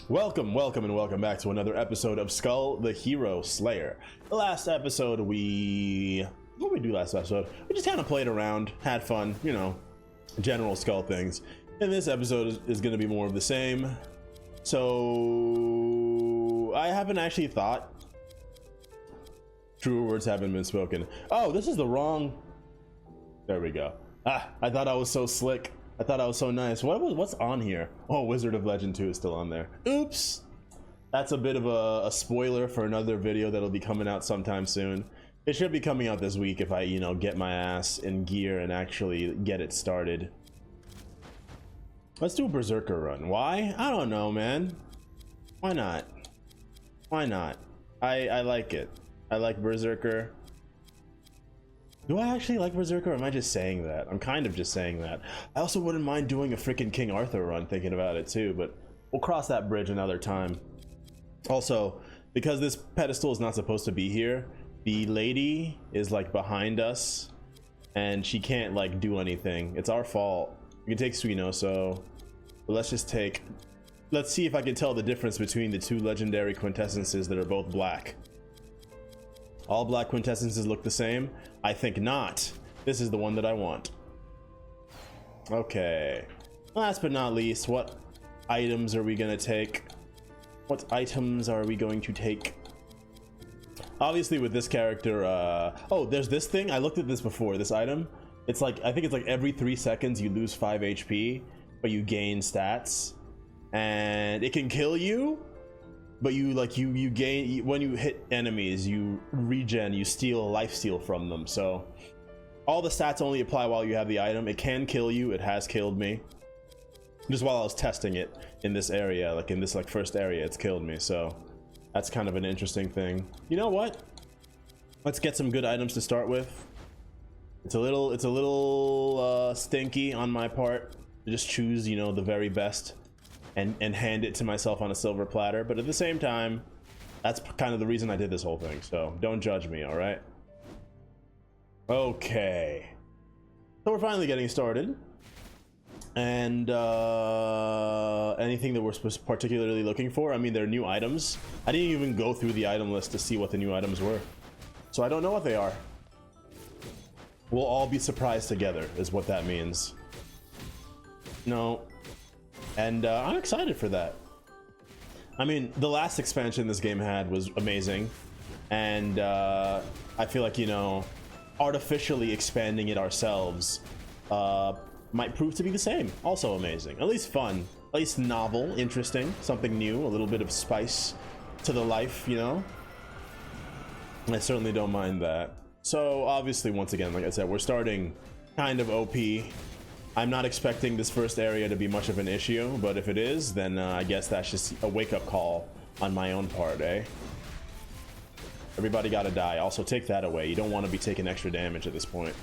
Welcome, and welcome back to another episode of Skul, the Hero Slayer. The last episode, what did we do last episode? We just kind of played around, had fun, you know, general Skul things. And this episode is going to be more of the same. So, I haven't actually thought. Truer words haven't been spoken. Oh, this is the wrong. There we go. I thought I was so slick. I thought I was so nice. What's on here? Oh, Wizard of Legend 2 is still on there. Oops. That's a bit of a spoiler for another video that'll be coming out sometime soon. It should be coming out this week if I, you know, get my ass in gear and actually get it started. Let's do a Berserker run. Why? I don't know, man. Why not? Why not? I like it. I like Berserker. Do I actually like Berserker, or am I just saying that? I'm kind of just saying that. I also wouldn't mind doing a freaking King Arthur run, thinking about it too, but we'll cross that bridge another time. Also, because this pedestal is not supposed to be here, the lady is like behind us, and she can't like do anything. It's our fault. We can take Suinoso, but let's see if I can tell the difference between the two legendary quintessences that are both black. All black quintessences look the same? I think not. This is the one that I want. Okay. Last but not least, what items are we gonna take? What items are we going to take? Obviously with this character, oh, there's this thing. I looked at this before, this item. It's like, I think it's like every 3 seconds you lose 5 HP, but you gain stats. And it can kill you. But you gain when you hit enemies, you regen, you steal life steal from them. So all the stats only apply while you have the item. It can kill you. It has killed me. Just while I was testing it in this area, like in this first area, it's killed me. So that's kind of an interesting thing. You know what? Let's get some good items to start with. It's a little stinky on my part to just choose, you know, the very best. And hand it to myself on a silver platter, but at the same time, that's kind of the reason I did this whole thing, so don't judge me, all right? Okay, so we're finally getting started, and anything that we're particularly looking for? I mean, there are new items. I didn't even go through the item list to see what the new items were, so I don't know what they are. We'll all be surprised together, is what that means. No. And I'm excited for that. I mean, the last expansion this game had was amazing. And I feel like, you know, artificially expanding it ourselves might prove to be the same. Also amazing. At least fun. At least novel, interesting, something new, a little bit of spice to the life, you know? I certainly don't mind that. So obviously, once again, like I said, we're starting kind of OP. I'm not expecting this first area to be much of an issue, but if it is, then I guess that's just a wake-up call on my own part, eh? Everybody gotta die. Also, take that away. You don't want to be taking extra damage at this point.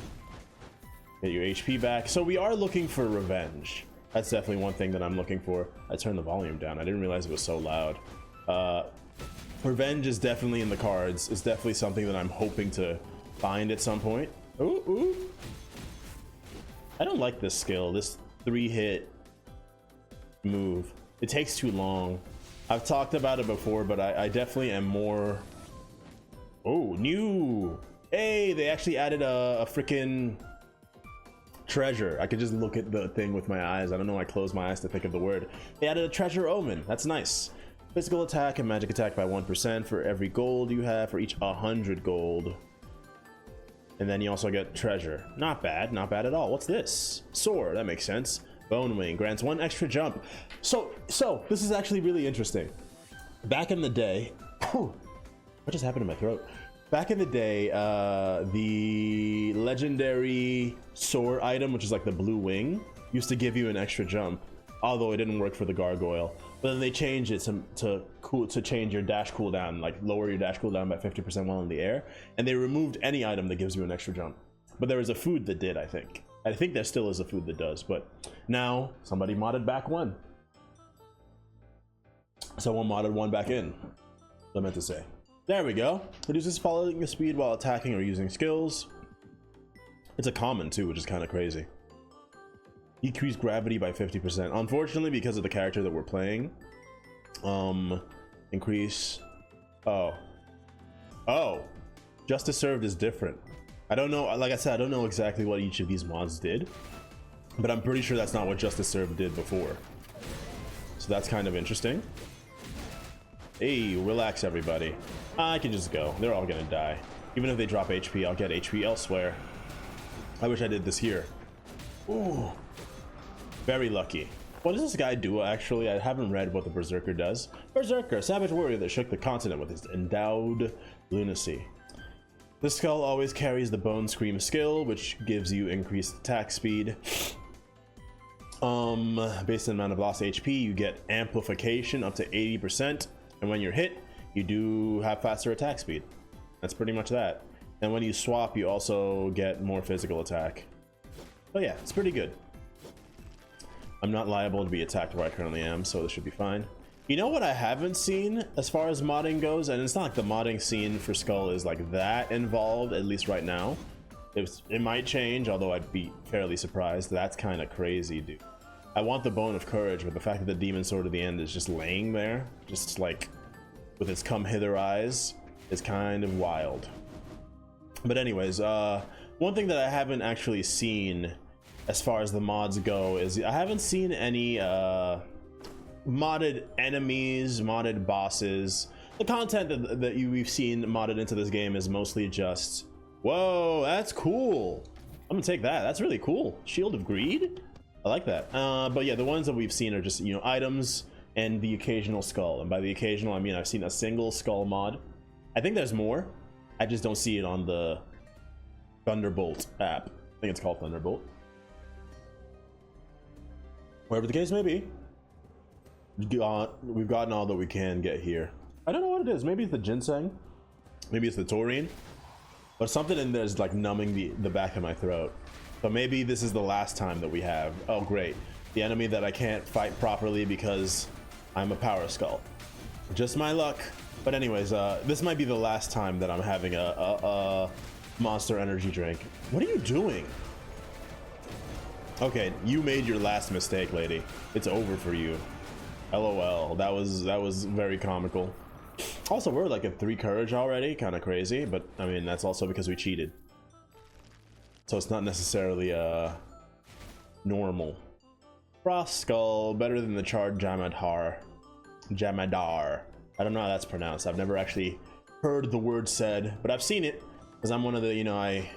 Get your HP back. So we are looking for revenge. That's definitely one thing that I'm looking for. I turned the volume down. I didn't realize it was so loud. Revenge is definitely in the cards. It's definitely something that I'm hoping to find at some point. Ooh, ooh. I don't like this skill, this 3-hit move. It takes too long. I've talked about it before, but I definitely am more... Oh, new! Hey, they actually added a freaking treasure. I could just look at the thing with my eyes. I don't know, I closed my eyes to think of the word. They added a treasure omen. That's nice. Physical attack and magic attack by 1% for every gold you have for each 100 gold. And then you also get treasure. Not bad, not bad at all. What's this? Sword, that makes sense. Bone wing grants 1 extra jump. So this is actually really interesting. Back in the day, what just happened to my throat? Back in the day, the legendary sword item, which is like the blue wing, used to give you an extra jump, although it didn't work for the gargoyle. But then they changed it to change your dash cooldown, like lower your dash cooldown by 50% while in the air. And they removed any item that gives you an extra jump. But there was a food that did, I think. I think there still is a food that does, but now somebody modded back 1. Someone modded 1 back in. I meant to say. There we go. Reduces falling speed while attacking or using skills. It's a common too, which is kind of crazy. Decrease gravity by 50%. Unfortunately, because of the character that we're playing, Increase. Oh, justice served is different. I don't know, like I said, I don't know exactly what each of these mods did, but I'm pretty sure that's not what justice served did before, so that's kind of interesting. Hey, relax everybody, I can just go. They're all gonna die. Even if they drop HP, I'll get HP elsewhere. I wish I did this here. Ooh, very lucky. What does this guy do actually? I haven't read what the Berserker does. Berserker, savage warrior that shook the continent with his endowed lunacy. The skull always carries the Bone Scream skill, which gives you increased attack speed. Based on the amount of lost HP, you get amplification up to 80%, and when you're hit, you do have faster attack speed. That's pretty much that. And when you swap, you also get more physical attack. But yeah, it's pretty good. I'm not liable to be attacked where I currently am, so this should be fine. You know what I haven't seen as far as modding goes, and it's not like the modding scene for Skul is like that involved, at least right now. It might change, although I'd be fairly surprised. That's kind of crazy, dude. I want the Bone of Courage, but the fact that the Demon Sword at the end is just laying there, just like with its come hither eyes, is kind of wild. But anyways, one thing that I haven't actually seen as far as the mods go is I haven't seen any modded enemies, modded bosses. The content that we've seen modded into this game is mostly just, whoa, that's cool. I'm gonna take that. That's really cool. Shield of Greed? I like that. But yeah, the ones that we've seen are just, you know, items and the occasional skull. And by the occasional, I mean I've seen a single skull mod. I think there's more. I just don't see it on the Thunderbolt app. I think it's called Thunderbolt. Whatever the case may be, we've gotten all that we can get here. I don't know what it is. Maybe it's the ginseng. Maybe it's the taurine. But something in there is like numbing the back of my throat. But maybe this is the last time that we have. Oh, great. The enemy that I can't fight properly because I'm a power skull. Just my luck. But anyways, this might be the last time that I'm having a monster energy drink. What are you doing? Okay, you made your last mistake, lady. It's over for you. LOL. That was very comical. Also, we're like at 3 courage already. Kind of crazy, but I mean that's also because we cheated. So it's not necessarily normal. Frost Skull, better than the charred Jamadar. I don't know how that's pronounced. I've never actually heard the word said, but I've seen it because I'm one of the, you know, I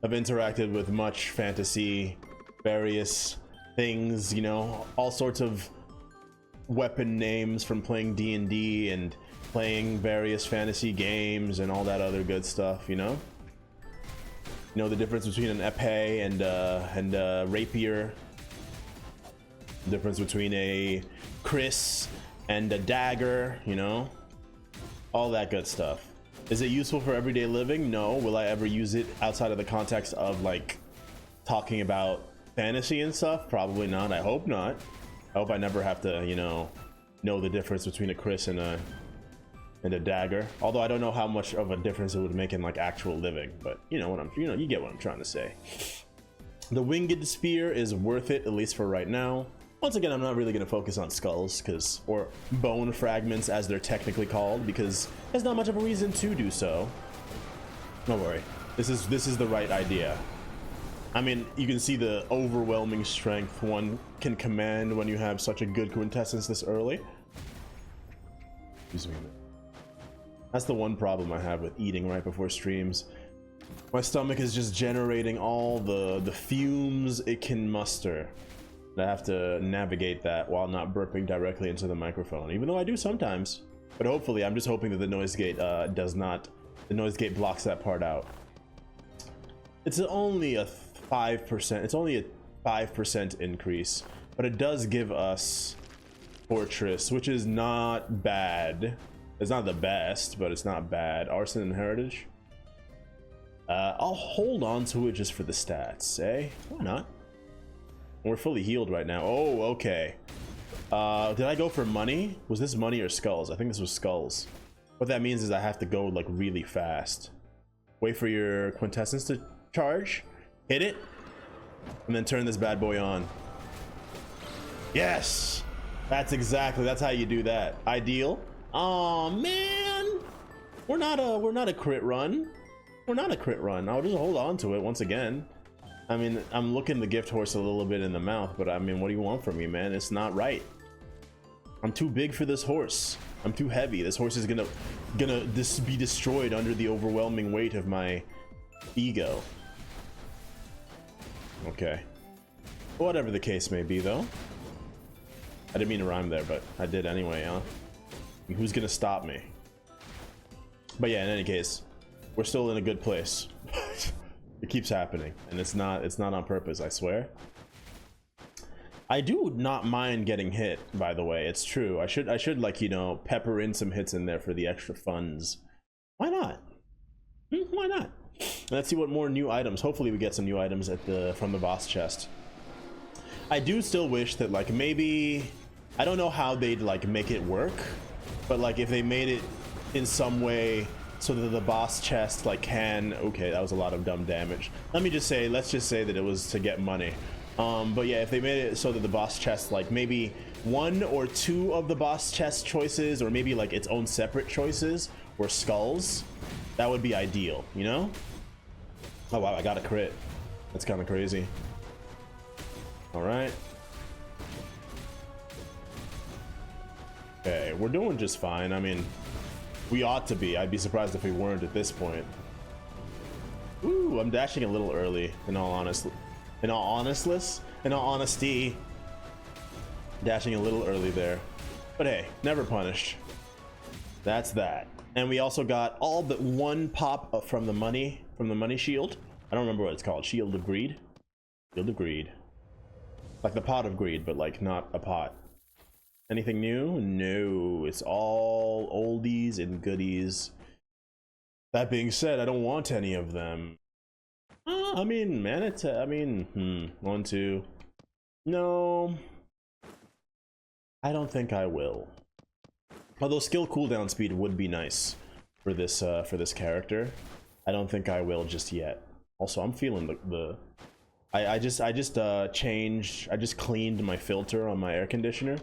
have interacted with much fantasy, various things, you know, all sorts of weapon names from playing D&D and playing various fantasy games and all that other good stuff, you know? You know the difference between an epee and a rapier, the difference between a kris and a dagger, you know, all that good stuff. Is it useful for everyday living? No. Will I ever use it outside of the context of like talking about fantasy and stuff? Probably not. I hope not. I hope I never have to, you know the difference between a kris and a dagger. Although I don't know how much of a difference it would make in like actual living, but you get what I'm trying to say. The winged spear is worth it, at least for right now. Once again, I'm not really going to focus on skulls, or bone fragments as they're technically called, because there's not much of a reason to do so. Don't worry, this is the right idea. I mean, you can see the overwhelming strength one can command when you have such a good quintessence this early. Excuse me. That's the one problem I have with eating right before streams. My stomach is just generating all the fumes it can muster. I have to navigate that while not burping directly into the microphone, even though I do sometimes. But hopefully, I'm just hoping that the noise gate the noise gate blocks that part out. It's only a 5%. It's only a 5% increase, but it does give us Fortress, which is not bad. It's not the best, but it's not bad. Arson and Heritage. I'll hold on to it just for the stats, eh? Why not? We're fully healed right now. Oh, okay. Did I go for money? Was this money or skulls? I think this was skulls. What that means is I have to go like really fast. Wait for your quintessence to charge, hit it, and then turn this bad boy on. Yes! That's how you do that. Ideal. Oh man, we're not a crit run. We're not a crit run. I'll just hold on to it once again. I mean, I'm looking the gift horse a little bit in the mouth, but I mean, what do you want from me, man? It's not right. I'm too big for this horse. I'm too heavy. This horse is gonna be destroyed under the overwhelming weight of my ego. Okay. Whatever the case may be, though. I didn't mean to rhyme there, but I did anyway, huh? Who's gonna stop me? But yeah, in any case, we're still in a good place. It keeps happening, and it's not on purpose, I swear. I do not mind getting hit, by the way. It's true. I should like, you know, pepper in some hits in there for the extra funds. Why not? Why not? Let's see what more new items. Hopefully we get some new items from the boss chest. I do still wish that, like, maybe, I don't know how they'd like make it work, but like if they made it in some way so that the boss chest like can, okay, that was a lot of dumb damage. Let's just say that it was to get money. But yeah, if they made it so that the boss chest, like maybe 1 or 2 of the boss chest choices, or maybe like its own separate choices were skulls, that would be ideal, you know? Oh wow, I got a crit. That's kind of crazy. All right. Okay, we're doing just fine. I mean, we ought to be. I'd be surprised if we weren't at this point. Ooh, I'm dashing a little early, in all honesty. Dashing a little early there. But hey, never punished. That's that. And we also got all but 1 pop from the money shield. I don't remember what it's called. Shield of Greed? Shield of Greed. Like the pot of greed, but like not a pot. Anything new? No, it's all oldies and goodies. That being said, I don't want any of them. I mean, man, it's, 1, 2. No, I don't think I will. Although skill cooldown speed would be nice for this character. I don't think I will just yet. Also, I'm feeling I just cleaned my filter on my air conditioner.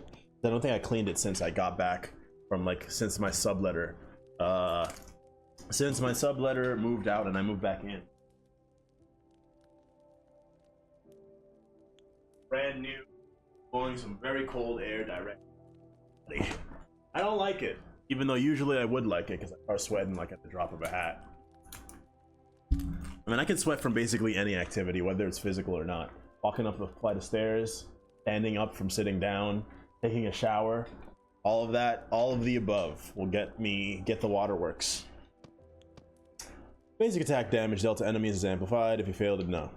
I don't think I cleaned it since I got back from, like, since my subletter moved out and I moved back in. Brand new, blowing some very cold air directly. I don't like it, even though usually I would like it because I start sweating like at the drop of a hat. I mean, I can sweat from basically any activity, whether it's physical or not. Walking up a flight of stairs, standing up from sitting down, taking a shower, all of that, all of the above will get the waterworks. Basic attack damage dealt to enemies is amplified if you fail to know.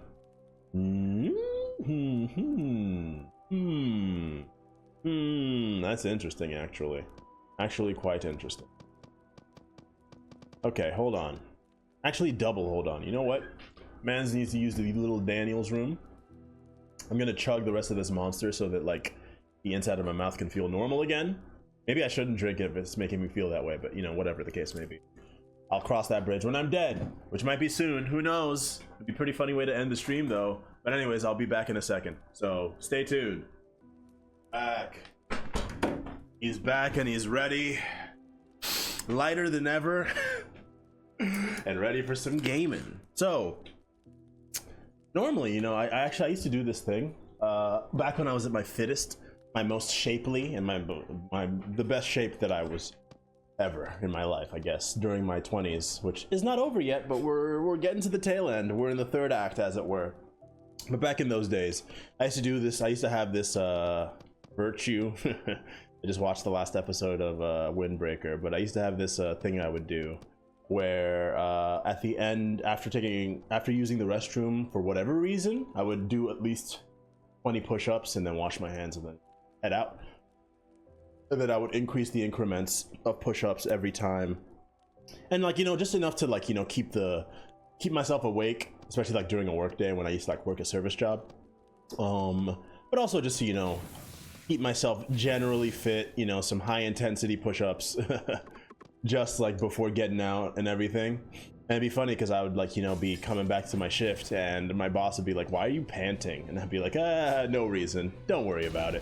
That's interesting, actually. Actually quite interesting. Okay, hold on. Actually, double hold on. You know what? Mans needs to use the little Daniel's room. I'm gonna chug the rest of this monster so that, like, the inside of my mouth can feel normal again. Maybe I shouldn't drink it if it's making me feel that way, but, you know, whatever the case may be. I'll cross that bridge when I'm dead, which might be soon. Who knows? It'd be a pretty funny way to end the stream, though. But anyways, I'll be back in a second. So stay tuned. Back. He's back and he's ready. Lighter than ever. And ready for some gaming. So normally, you know, I used to do this thing back when I was at my fittest, my most shapely, and the best shape that I was ever in my life, I guess, during my 20s, which is not over yet, but we're getting to the tail end. We're in the 3rd act, as it were. But back in those days, I used to do this. I used to have this virtue. I just watched the last episode of Windbreaker, but I used to have this thing I would do where at the end, after using the restroom for whatever reason, I would do at least 20 push-ups and then wash my hands and then head out. And then I would increase the increments of push-ups every time, and, like, you know, just enough to, like, you know, keep myself awake, especially like during a work day when I used to, like, work a service job. But also just to, you know, keep myself generally fit, you know, some high intensity push-ups just like before getting out and everything. And it'd be funny because I would, like, you know, be coming back to my shift and my boss would be like, "Why are you panting?" And I'd be like, no reason, don't worry about it.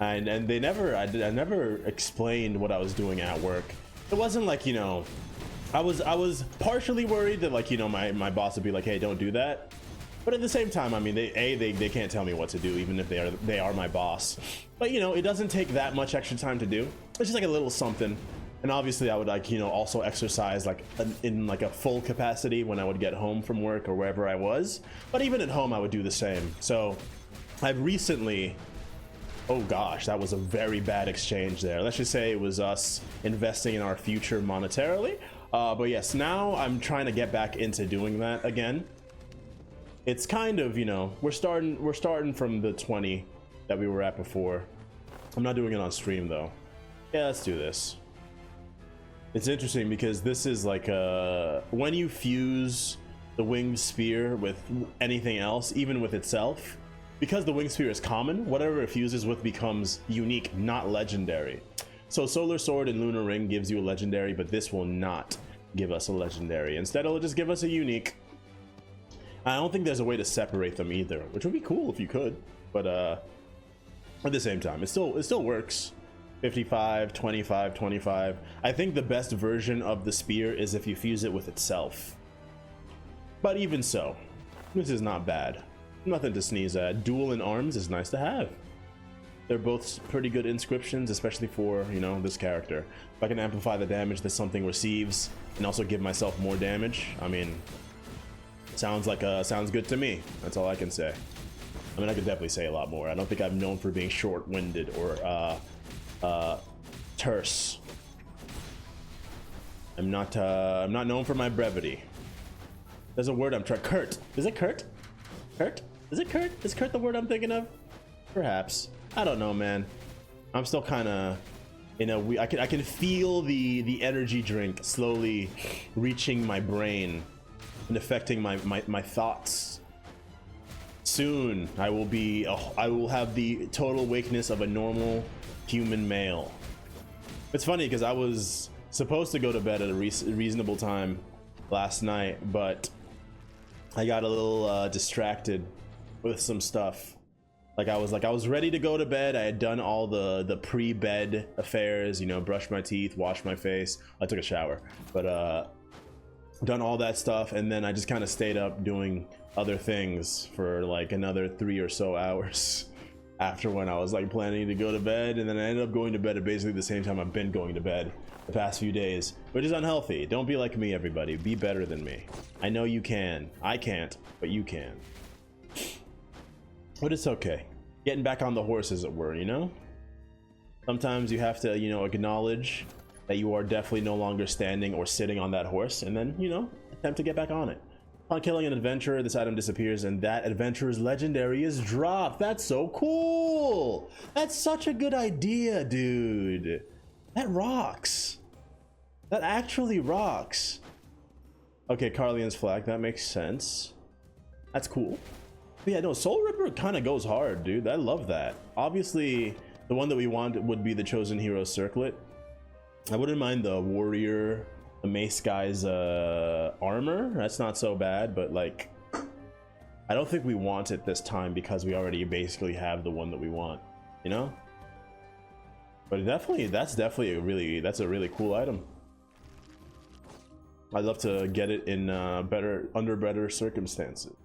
and they never, I never explained what I was doing at work. It wasn't like, you know, I was partially worried that, like, you know, my boss would be like, hey, don't do that. But at the same time, I mean, they can't tell me what to do, even if they are my boss. But, you know, it doesn't take that much extra time to do. It's just like a little something. And obviously I would, like, you know, also exercise like in like a full capacity when I would get home from work or wherever I was. But even at home, I would do the same. So I've recently, oh gosh, that was a very bad exchange there. Let's just say it was us investing in our future monetarily. But yes, now I'm trying to get back into doing that again. It's kind of, you know, we're starting from the 20 that we were at before. I'm not doing it on stream though. Yeah, let's do this. It's interesting because this is like when you fuse the winged spear with anything else, even with itself, because the winged spear is common, whatever it fuses with becomes unique, not legendary. So Solar Sword and Lunar Ring gives you a legendary, but this will not give us a legendary. Instead, it'll just give us a unique. I don't think there's a way to separate them either, which would be cool if you could, but at the same time, it still works. 55, 25, 25. I think the best version of the spear is if you fuse it with itself. But even so, this is not bad. Nothing to sneeze at. Dual in arms is nice to have. They're both pretty good inscriptions, especially for, you know, this character. If I can amplify the damage that something receives and also give myself more damage, I mean, sounds good to me. That's all I can say. I mean, I could definitely say a lot more. I don't think I'm known for being short-winded or terse. I'm not known for my brevity. There's a word I'm trying. Curt. Is it Curt? Curt? Is it Curt? Is Curt the word I'm thinking of? Perhaps. I don't know, man. I'm still kind of in a. I can feel the energy drink slowly reaching my brain and affecting my thoughts. Soon I will have the total awakeness of a normal human male. It's funny because I was supposed to go to bed at a reasonable time last night, but I got a little distracted with some stuff. I was ready to go to bed. I had done all the pre-bed affairs, you know, brushed my teeth, washed my face. I took a shower, but done all that stuff, and then I just kind of stayed up doing other things for like another 3 or so hours after when I was like planning to go to bed, and then I ended up going to bed at basically the same time I've been going to bed the past few days, which is unhealthy. Don't be like me, everybody. Be better than me. I know you can. I can't, but you can. But it's okay. Getting back on the horse, as it were, you know? Sometimes you have to, you know, acknowledge that you are definitely no longer standing or sitting on that horse, and then, you know, attempt to get back on it. Upon killing an adventurer, this item disappears and that adventurer's legendary is dropped. That's so cool. That's such a good idea, dude. That rocks. That actually rocks. Okay, Carlian's flag. That makes sense. That's cool. But yeah, no, Soul Ripper kind of goes hard, dude. I love that. Obviously, the one that we want would be the Chosen Hero Circlet. I wouldn't mind the Warrior, the Mace guy's armor. That's not so bad, but like, I don't think we want it this time because we already basically have the one that we want, you know? But definitely, that's a really cool item. I'd love to get it in under better circumstances.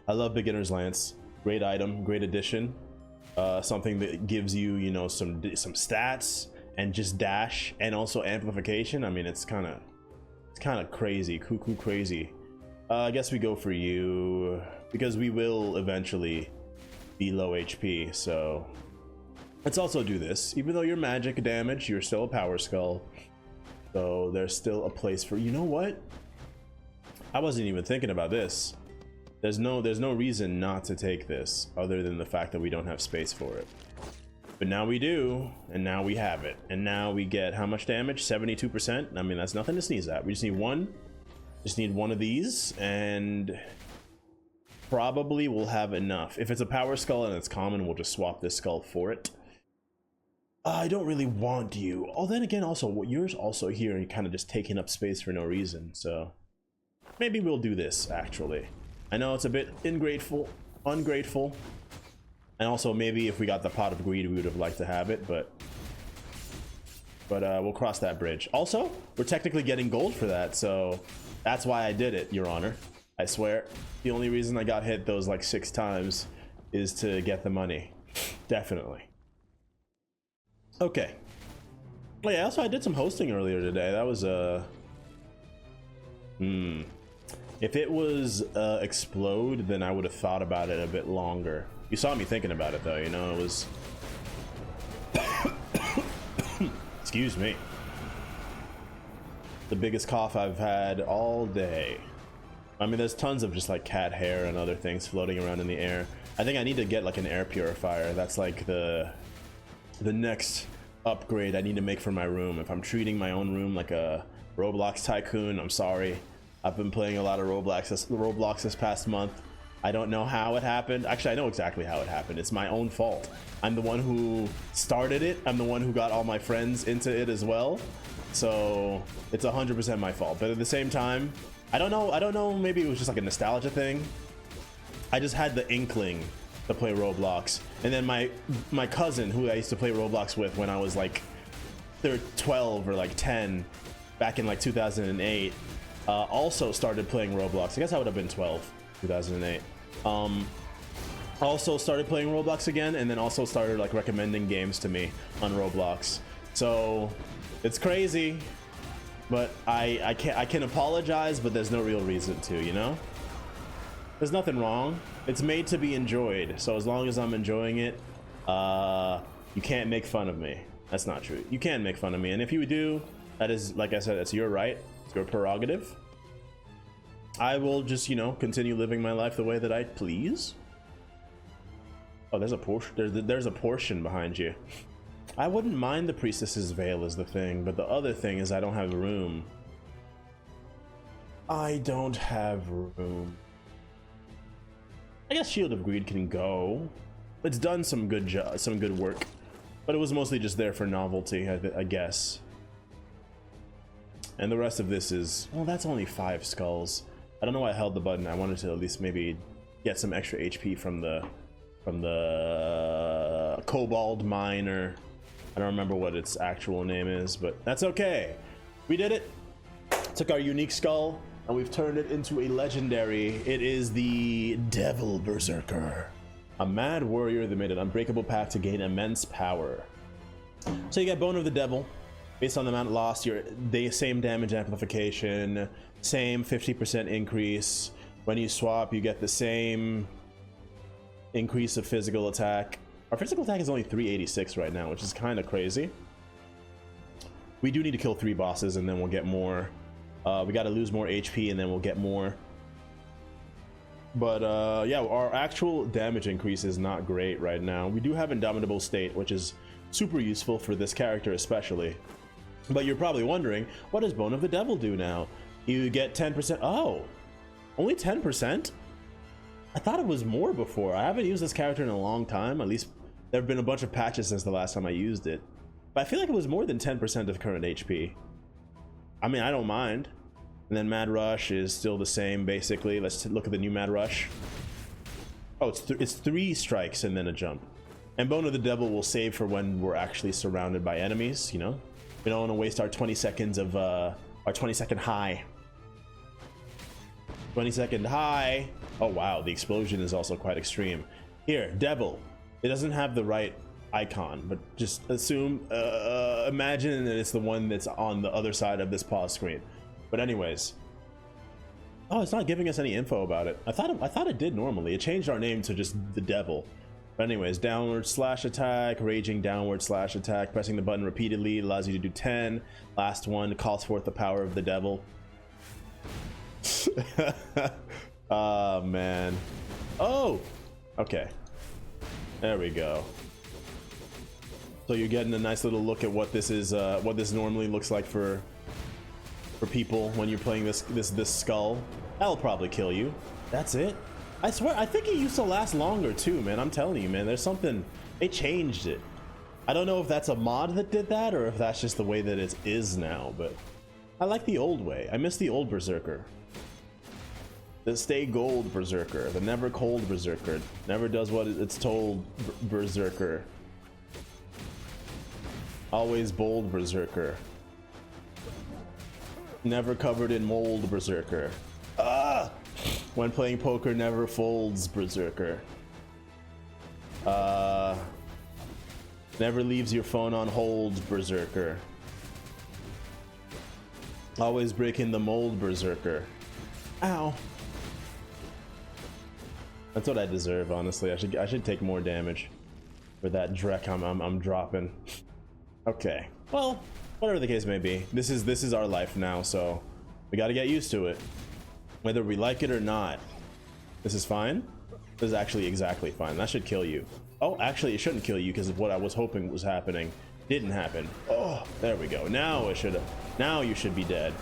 I love Beginner's Lance. Great item, great addition. Something that gives you, you know, some stats and just dash and also amplification. I mean, it's kind of crazy, cuckoo crazy. I guess we go for you because we will eventually be low HP. So let's also do this. Even though you're magic damage, you're still a power skull. So there's still a place for, you know what? I wasn't even thinking about this. There's no reason not to take this other than the fact that we don't have space for it. But now we do, and now we have it. And now we get how much damage? 72%. I mean, that's nothing to sneeze at. We just need one. Just need one of these, and probably we'll have enough. If it's a power skull and it's common, we'll just swap this skull for it. I don't really want you. Oh, then again, also, yours also here and kind of just taking up space for no reason. So maybe we'll do this, actually. I know it's a bit ungrateful, And also maybe if we got the pot of greed, we would have liked to have it, but we'll cross that bridge. Also, we're technically getting gold for that, so that's why I did it, Your Honor. I swear, the only reason I got hit those like 6 times is to get the money. Definitely. Okay. Oh yeah, also I did some hosting earlier today. That was if it was Explode, then I would have thought about it a bit longer. You saw me thinking about it though, you know, it was excuse me. The biggest cough I've had all day. I mean, there's tons of just like cat hair and other things floating around in the air. I think I need to get like an air purifier. That's like the next upgrade I need to make for my room. If I'm treating my own room like a Roblox tycoon, I'm sorry. I've been playing a lot of Roblox this past month. I don't know how it happened. Actually, I know exactly how it happened. It's my own fault. I'm the one who started it. I'm the one who got all my friends into it as well. So it's 100% my fault. But at the same time, I don't know, maybe it was just like a nostalgia thing. I just had the inkling to play Roblox. And then my cousin, who I used to play Roblox with when I was like 12 or like 10, back in like 2008, also started playing Roblox. I guess I would have been 12, 2008. Also started playing Roblox again, and then also started like recommending games to me on Roblox. So it's crazy, but I can apologize, but there's no real reason to, you know? There's nothing wrong. It's made to be enjoyed. So as long as I'm enjoying it, you can't make fun of me. That's not true. You can make fun of me, and if you do, that is, like I said, that's your right. It's your prerogative. I will just, you know, continue living my life the way that I please. Oh, there's a portion. There's a portion behind you. I wouldn't mind the priestess's veil is the thing, but the other thing is I don't have room. I don't have room. I guess Shield of Greed can go. It's done some good work, but it was mostly just there for novelty, I guess. And the rest of this is, well, that's only 5 skulls. I don't know why I held the button. I wanted to at least maybe get some extra HP from the Cobalt Mine, or I don't remember what its actual name is, but that's okay. We did it. Took our unique skull and we've turned it into a legendary. It is the Devil Berserker, a mad warrior that made an unbreakable pact to gain immense power. So you get Bone of the Devil. Based on the amount lost, you're the same damage amplification, same 50% increase. When you swap, you get the same increase of physical attack. Our physical attack is only 386 right now, which is kind of crazy. We do need to kill 3 bosses and then we'll get more. We got to lose more HP and then we'll get more. But yeah, our actual damage increase is not great right now. We do have Indomitable State, which is super useful for this character especially. But you're probably wondering, what does Bone of the Devil do now? You get 10%. Oh, only 10%? I thought it was more before. I haven't used this character in a long time. At least there have been a bunch of patches since the last time I used it. But I feel like it was more than 10% of current HP. I mean, I don't mind. And then Mad Rush is still the same, basically. Let's look at the new Mad Rush. Oh, it's 3 strikes and then a jump. And Bone of the Devil will save for when we're actually surrounded by enemies, you know? We don't want to waste our 20 seconds of our 20-second high. 20-second high. Oh wow, the explosion is also quite extreme. Here, Devil. It doesn't have the right icon, but just assume, imagine that it's the one that's on the other side of this pause screen. But anyways, oh, it's not giving us any info about it. I thought it did normally. It changed our name to just the Devil. But anyways, downward slash attack, raging downward slash attack, pressing the button repeatedly allows you to do 10. Last one calls forth the power of the devil. Oh man. Oh, okay. There we go. So you're getting a nice little look at what this is, what this normally looks like for people when you're playing this skull. That'll probably kill you. That's it. I swear, I think it used to last longer too, man. I'm telling you, man, there's something, they changed it. I don't know if that's a mod that did that or if that's just the way that it is now, but I like the old way. I miss the old Berserker. The stay gold Berserker, the never cold Berserker, never does what it's told Berserker. Always bold Berserker. Never covered in mold Berserker. Ah! When playing poker, never folds Berserker. Never leaves your phone on hold Berserker. Always breaking the mold Berserker. Ow. That's what I deserve, honestly. I should take more damage for that Drek I'm dropping. Okay. Well, whatever the case may be, this is our life now, so we got to get used to it, whether we like it or not. This is fine. This is actually exactly fine. That should kill you. Oh, actually, it shouldn't kill you because of what I was hoping was happening didn't happen. Oh, there we go. Now it should have. Now you should be dead.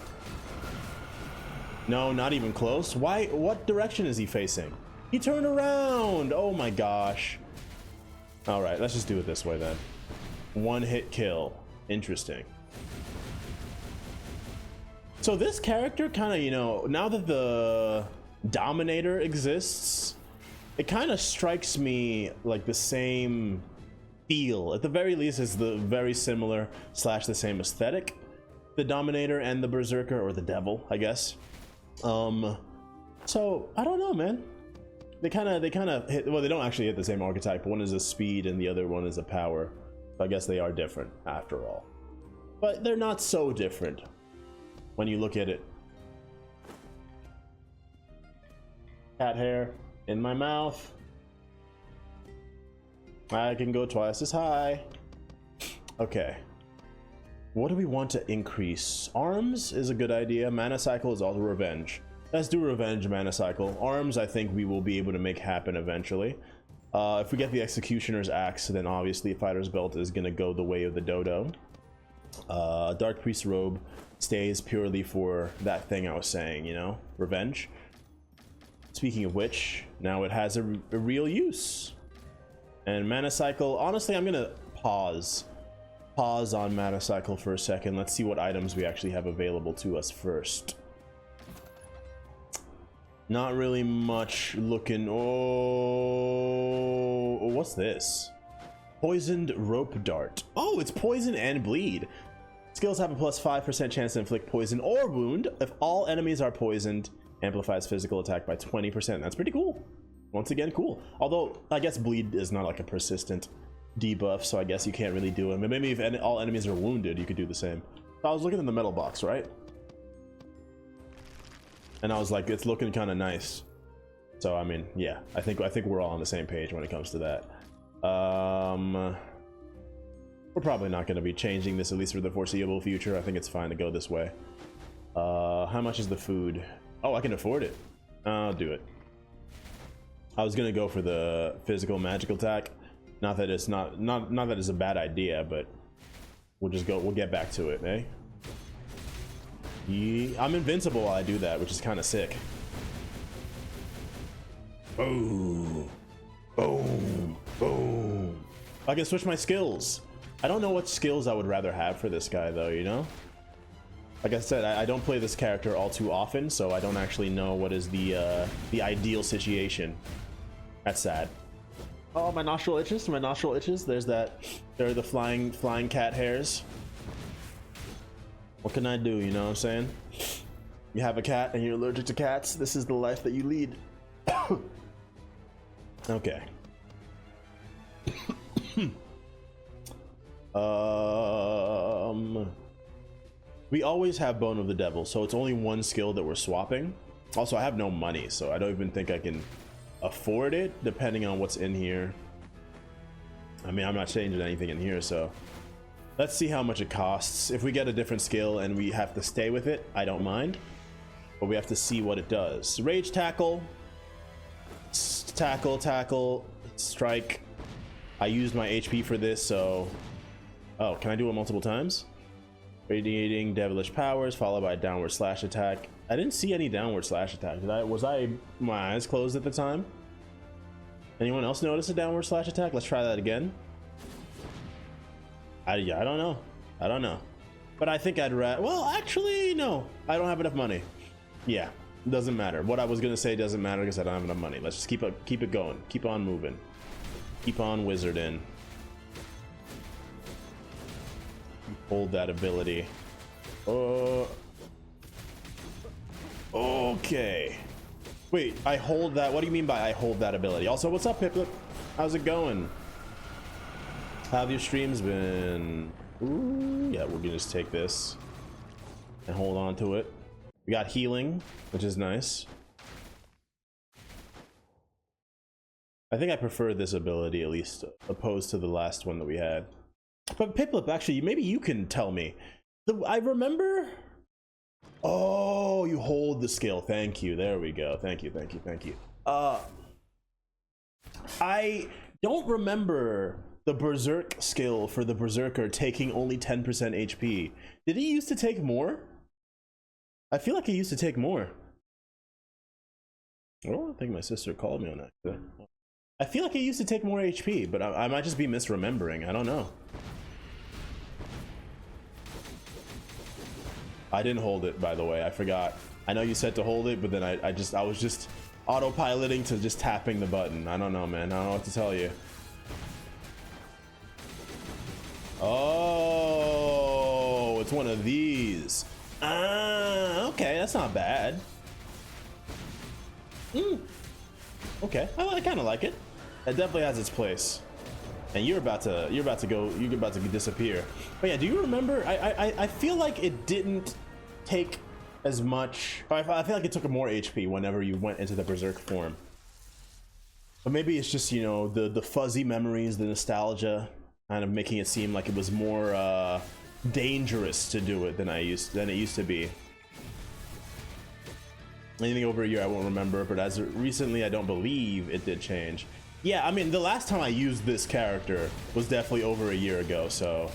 No, not even close. Why? What direction is he facing? He turned around. Oh my gosh. All right, let's just do it this way then. One hit kill. Interesting. So this character kind of, you know, now that the Dominator exists, it kind of strikes me like the same feel. At the very least, it's the very similar / the same aesthetic. The Dominator and the Berserker, or the Devil, I guess. So I don't know, man. They kind of hit. Well, they don't actually hit the same archetype. One is a speed, and the other one is a power. So I guess they are different after all. But they're not so different when you look at it. Cat hair in my mouth. I can go twice as high. Okay. What do we want to increase? Arms is a good idea. Mana cycle is also revenge. Let's do revenge mana cycle. Arms, I think we will be able to make happen eventually. If we get the Executioner's Axe, then obviously Fighter's Belt is going to go the way of the dodo. Dark Priest Robe stays purely for that thing I was saying, you know? Revenge. Speaking of which, now it has a real use. And mana cycle, honestly, I'm going to pause on mana cycle for a second. Let's see what items we actually have available to us first. Not really much looking. Oh, what's this? Poisoned rope dart. Oh, it's poison and bleed. Skills have a plus 5% chance to inflict poison or wound. If all enemies are poisoned, amplifies physical attack by 20%. That's pretty cool. Once again, cool. Although I guess bleed is not like a persistent debuff, so I guess you can't really do it. But maybe if all enemies are wounded, you could do the same. I was looking in the metal box, right? And I was like, it's looking kind of nice. So I mean, yeah, I think we're all on the same page when it comes to that. We're probably not going to be changing this, at least for the foreseeable future. I think it's fine to go this way. How much is the food? Oh, I can afford it. I'll do it. I was gonna go for the physical magical attack. Not that it's not that it's a bad idea, but we'll get back to it, eh? Yeah, I'm invincible while I do that, which is kind of sick. Boom, boom, boom. I can switch my skills. I don't know what skills I would rather have for this guy though, you know? Like I said, I don't play this character all too often, so I don't actually know what is the ideal situation. That's sad. Oh, my nostril itches. My nostril itches. There's that. There are the flying cat hairs. What can I do? You know what I'm saying? You have a cat and you're allergic to cats. This is the life that you lead. Okay. We always have Bone of the Devil, so it's only one skill that we're swapping. Also, I have no money, so I don't even think I can afford it, depending on what's in here. I mean, I'm not changing anything in here, so let's see how much it costs. If we get a different skill and we have to stay with it, I don't mind, but we have to see what it does. Rage Tackle, tackle, strike. I used my HP for this, so oh, can I do it multiple times? Radiating devilish powers followed by a downward slash attack. I didn't see any downward slash attack. Was I my eyes closed at the time? Anyone else notice a downward slash attack? Let's try that again. I don't know. But I think I'd well, actually, no. I don't have enough money. Yeah. Doesn't matter. What I was gonna say doesn't matter because I don't have enough money. Let's just keep it going. Keep on moving. Keep on wizarding. Hold that ability. Okay. Wait, I hold that. What do you mean by I hold that ability? Also, what's up, Piplup? How's it going? How have your streams been? Ooh, yeah, we're gonna just take this and hold on to it. We got healing, which is nice. I think I prefer this ability at least, opposed to the last one that we had. But Piplup, actually, maybe you can tell me. I remember. Oh, you hold the skill. Thank you. There we go. Thank you. Thank you. Thank you. I don't remember the Berserk skill for the Berserker taking only 10% HP. Did he used to take more? I feel like he used to take more. I don't think my sister called me on that. I feel like he used to take more HP, but I might just be misremembering. I don't know. I didn't hold it, by the way. I forgot. I know you said to hold it, but then I was just autopiloting to just tapping the button. I don't know, man. I don't know what to tell you. Oh, it's one of these. Okay, that's not bad. Okay, I kind of like it. It definitely has its place. And you're about to disappear. But yeah, do you remember? I feel like it didn't take as much. I feel like it took more HP whenever you went into the Berserk form. But maybe it's just, you know, the fuzzy memories, the nostalgia, kind of making it seem like it was more dangerous to do it than it used to be. Anything over a year I won't remember, but as recently I don't believe it did change. Yeah, I mean, the last time I used this character was definitely over a year ago, so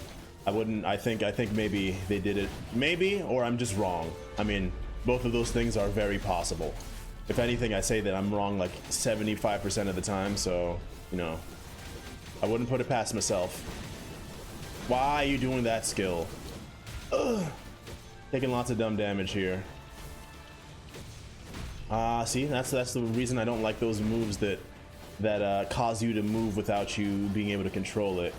I think maybe they did it, maybe, or I'm just wrong. I mean, both of those things are very possible. If anything, I say that I'm wrong like 75% of the time, so, you know, I wouldn't put it past myself. Why are you doing that skill? Ugh. Taking lots of dumb damage here. See, that's the reason I don't like those moves that cause you to move without you being able to control it.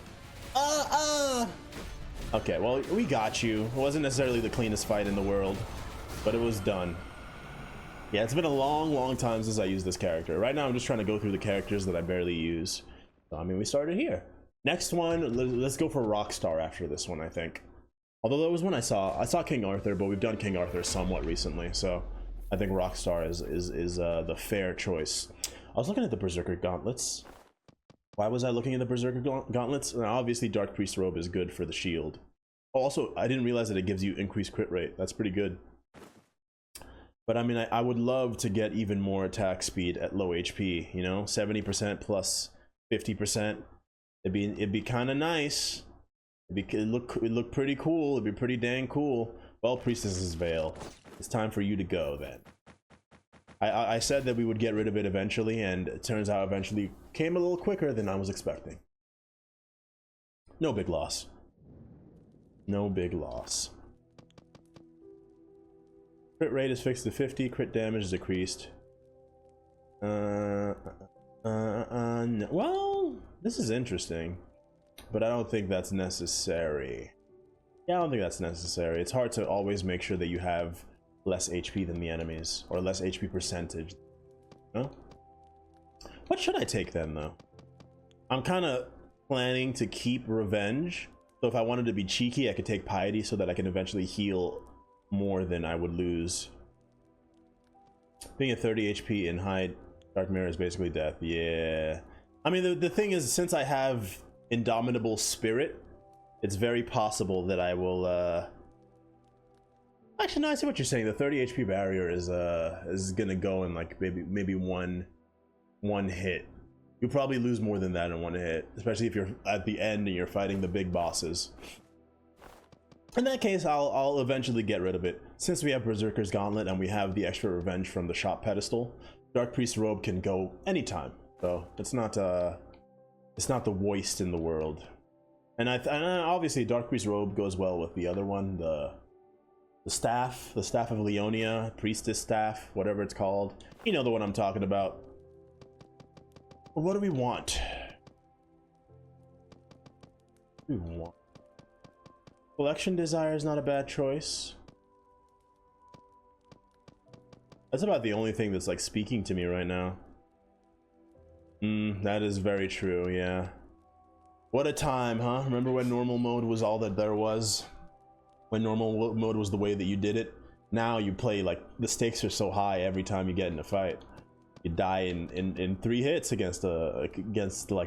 Okay, well, we got you. It wasn't necessarily the cleanest fight in the world, but it was done. Yeah, it's been a long time since I used this character. Right now, I'm just trying to go through the characters that I barely use. So, I mean, we started here. Next one, let's go for Rockstar after this one, I think. Although there was one I saw King Arthur, but we've done King Arthur somewhat recently, so I think Rockstar is the fair choice. I was looking at the Berserker gauntlets. Why was I looking at the Berserker gauntlets? Obviously, Dark Priest robe is good for the shield. Also, I didn't realize that it gives you increased crit rate. That's pretty good. But I mean, I would love to get even more attack speed at low HP. You know, 70% plus 50%. It'd be kind of nice. It'd look pretty cool. It'd be pretty dang cool. Well, Priestess's Veil, it's time for you to go then. I said that we would get rid of it eventually, and it turns out eventually came a little quicker than I was expecting. No big loss. No big loss. Crit rate is fixed to 50. Crit damage is decreased. No. Well, this is interesting, but I don't think that's necessary. Yeah, I don't think that's necessary. It's hard to always make sure that you have less HP than the enemies, or less HP percentage. No? What should I take then, though? I'm kind of planning to keep Revenge, so if I wanted to be cheeky, I could take Piety so that I can eventually heal more than I would lose. Being at 30 HP in high Dark Mirror is basically death. Yeah. I mean, the thing is, since I have Indomitable Spirit, it's very possible that I will, Actually, no, I see what you're saying. The 30 HP barrier is gonna go in like maybe one hit. You'll probably lose more than that in one hit, especially if you're at the end and you're fighting the big bosses. In that case, I'll eventually get rid of it. Since we have Berserker's Gauntlet and we have the extra revenge from the shop pedestal, Dark Priest robe can go anytime, so it's not the worst in the world. And obviously Dark Priest robe goes well with the other one, the the staff of Leonia, priestess staff, whatever it's called. You know the one I'm talking about. But what do we want? What do we want? Collection desire is not a bad choice. That's about the only thing that's like speaking to me right now. That is very true, yeah. What a time, huh? Remember when normal mode was all that there was? When normal mode was the way that you did it? Now you play, like, the stakes are so high every time you get in a fight. You die in 3 hits against like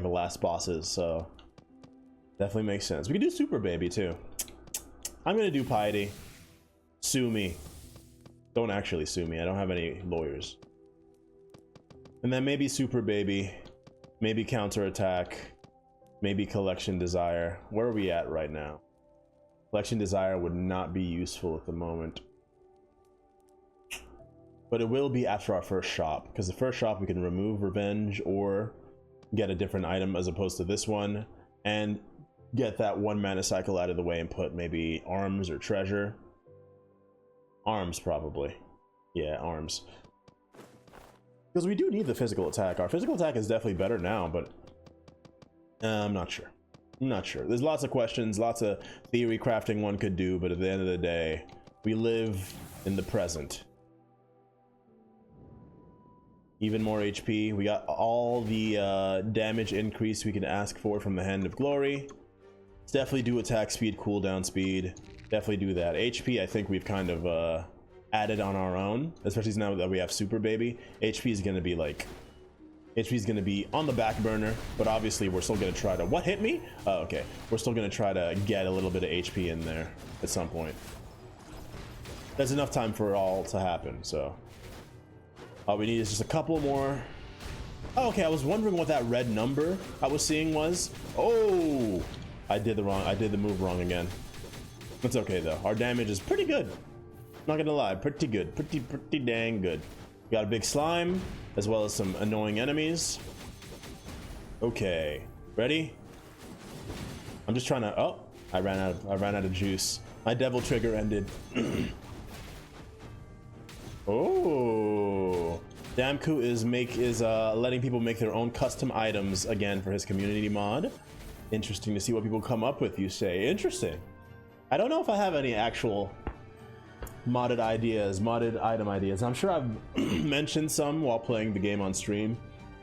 the last bosses, so definitely makes sense. We can do Super Baby too. I'm gonna do Piety. Sue me. Don't actually sue me, I don't have any lawyers. And then maybe Super Baby, maybe Counterattack, maybe Collection Desire. Where are we at right now? Collection Desire would not be useful at the moment. But it will be after our first shop, because the first shop we can remove Revenge or get a different item as opposed to this one, and get that 1 mana cycle out of the way and put maybe Arms or Treasure. Arms, probably. Yeah, Arms. Because we do need the physical attack. Our physical attack is definitely better now, but I'm not sure. I'm not sure. There's lots of questions, lots of theory crafting one could do, but at the end of the day, we live in the present. Even more HP. We got all the damage increase we can ask for from the Hand of Glory. Let's definitely do attack speed, cooldown speed. Definitely do that. HP, I think we've kind of added on our own, especially now that we have Super Baby. HP is going to be like... HP is going to be on the back burner, but obviously we're still going to try to... What hit me? Oh, okay. We're still going to try to get a little bit of HP in there at some point. There's enough time for it all to happen, so... All we need is just a couple more. Oh, okay, I was wondering what that red number I was seeing was. Oh, I did the move wrong again. It's okay though. Our damage is pretty good. Not gonna lie, pretty good, pretty dang good. We got a big slime as well as some annoying enemies. Okay, ready? I'm just trying to. Oh, I ran out of juice. My devil trigger ended. Oh, Damku is letting people make their own custom items again for his community mod. Interesting to see what people come up with, you say. Interesting. I don't know if I have any actual modded item ideas. I'm sure I've mentioned some while playing the game on stream,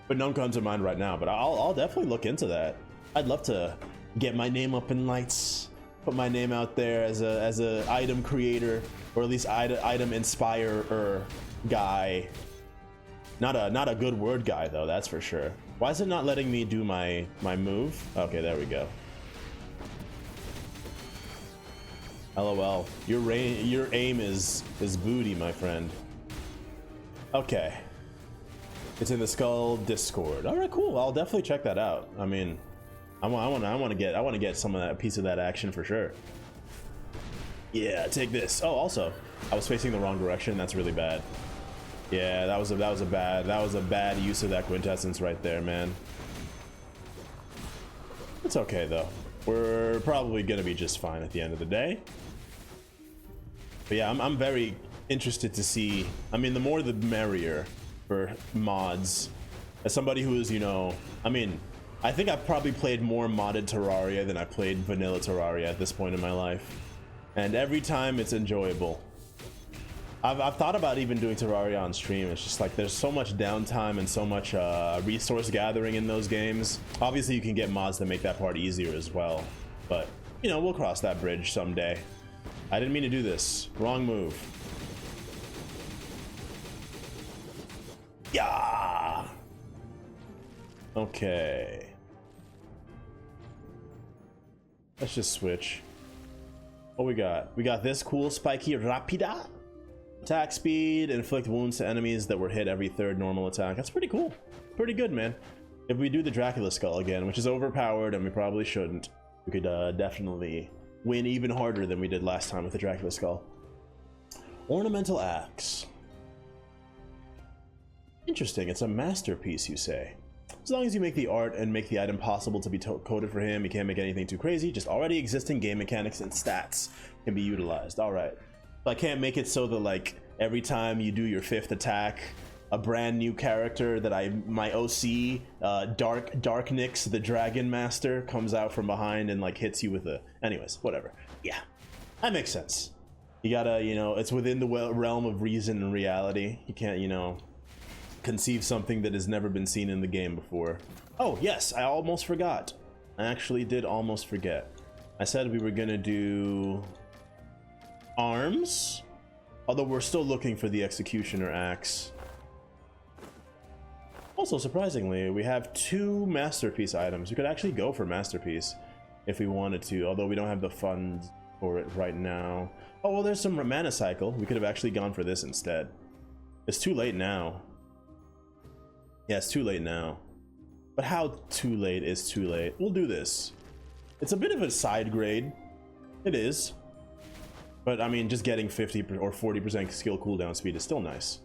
but none comes to mind right now. But I'll definitely look into that. I'd love to get my name up in lights, put my name out there as a item creator, or at least item inspirer guy. Not a good word guy though, that's for sure. Why is it not letting me do my move? Okay, there we go. LOL. Your aim is booty, my friend. Okay. It's in the Skul Discord. All right, cool. I'll definitely check that out. I mean, I want to get some of that piece of that action for sure. Yeah, take this. Oh, also, I was facing the wrong direction. That's really bad. Yeah, that was a bad use of that quintessence right there, man. It's okay though. We're probably gonna be just fine at the end of the day. But yeah, I'm very interested to see. I mean, the more the merrier for mods. As somebody who is, you know, I mean, I think I've probably played more modded Terraria than I played vanilla Terraria at this point in my life. And every time it's enjoyable. I've thought about even doing Terraria on stream. It's just like there's so much downtime and so much resource gathering in those games. Obviously you can get mods that make that part easier as well, but you know, we'll cross that bridge someday. I didn't mean to do this. Wrong move. Yeah. Okay. Let's just switch. What we got? We got this cool spiky rapida. Attack speed, inflict wounds to enemies that were hit every 3rd normal attack. That's pretty cool. Pretty good, man. If we do the Dracula Skull again, which is overpowered and we probably shouldn't, we could definitely win even harder than we did last time with the Dracula Skull. Ornamental Axe. Interesting. It's a masterpiece, you say. As long as you make the art and make the item possible to be coded for him, you can't make anything too crazy. Just already existing game mechanics and stats can be utilized. All right. I can't make it so that like every time you do your 5th attack, a brand new character that my OC Darknix the Dragon Master comes out from behind and like hits you with a. Anyways, whatever. Yeah, that makes sense. You gotta, you know, it's within the realm of reason and reality. You can't, you know, conceive something that has never been seen in the game before. Oh yes, I almost forgot. I actually did almost forget. I said we were gonna do arms, although we're still looking for the Executioner Axe. Also, surprisingly, we have 2 Masterpiece items. We could actually go for Masterpiece if we wanted to, although we don't have the funds for it right now. Oh, well, there's some Mana Cycle. We could have actually gone for this instead. It's too late now. Yeah, it's too late now. But how too late is too late? We'll do this. It's a bit of a side grade. It is. But, I mean, just getting 50 or 40% skill cooldown speed is still nice.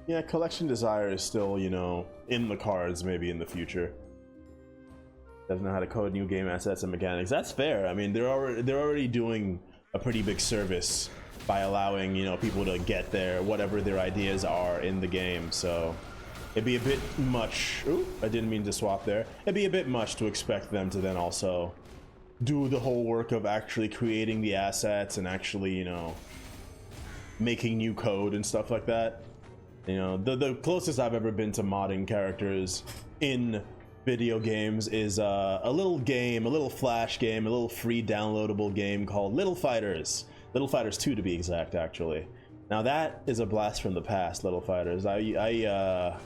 Yeah, Collection Desire is still, you know, in the cards maybe in the future. Doesn't know how to code new game assets and mechanics. That's fair. I mean, they're already doing a pretty big service by allowing, you know, people to get their whatever their ideas are in the game. So it'd be a bit much. Ooh, I didn't mean to swap there. It'd be a bit much to expect them to then also do the whole work of actually creating the assets and actually, you know, making new code and stuff like that. You know, the closest I've ever been to modding characters in video games is a little game, a little flash game, a little free downloadable game called Little Fighters 2 to be exact, actually. Now that is a blast from the past. Little Fighters, I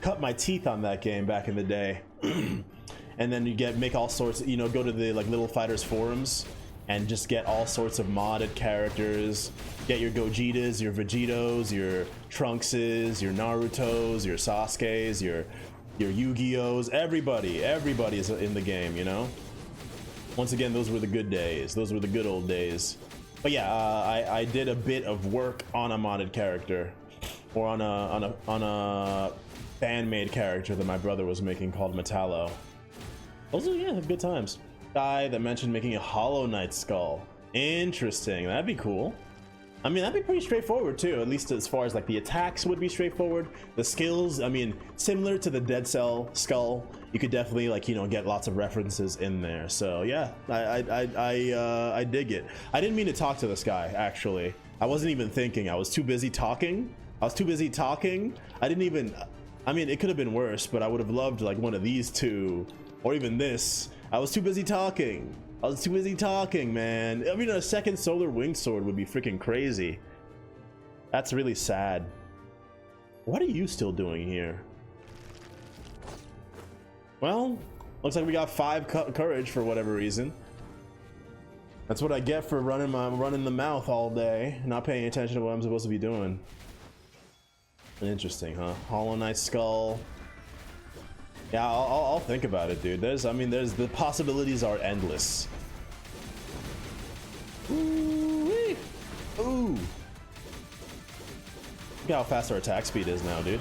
cut my teeth on that game back in the day. And then you make all sorts, you know, go to the like Little Fighters forums and just get all sorts of modded characters. Get your Gogetas, your Vegetos, your Trunkses, your Narutos, your Sasuke's, your Yu-Gi-Ohs. Everybody is in the game, you know. Once again, those were the good days. Those were the good old days. But yeah, I did a bit of work on a modded character, or on a fan-made character that my brother was making called Metallo. Those are, yeah, good times. Guy that mentioned making a Hollow Knight skull. Interesting. That'd be cool. I mean, that'd be pretty straightforward too, at least as far as like the attacks would be straightforward. The skills, I mean, similar to the Dead Cell skull, you could definitely, like, you know, get lots of references in there. So yeah, I dig it. I didn't mean to talk to this guy, actually. I wasn't even thinking. I was too busy talking. I didn't even, I mean, it could have been worse, but I would have loved like one of these two, or even this. I was too busy talking. Man. I mean, a second solar winged sword would be freaking crazy. That's really sad. What are you still doing here? Well, looks like we got 5 courage for whatever reason. That's what I get for running the mouth all day, not paying attention to what I'm supposed to be doing. Interesting, huh? Hollow Knight skull. Yeah, I'll think about it, dude. The possibilities are endless. Ooh-wee. Ooh. Look how fast our attack speed is now, dude.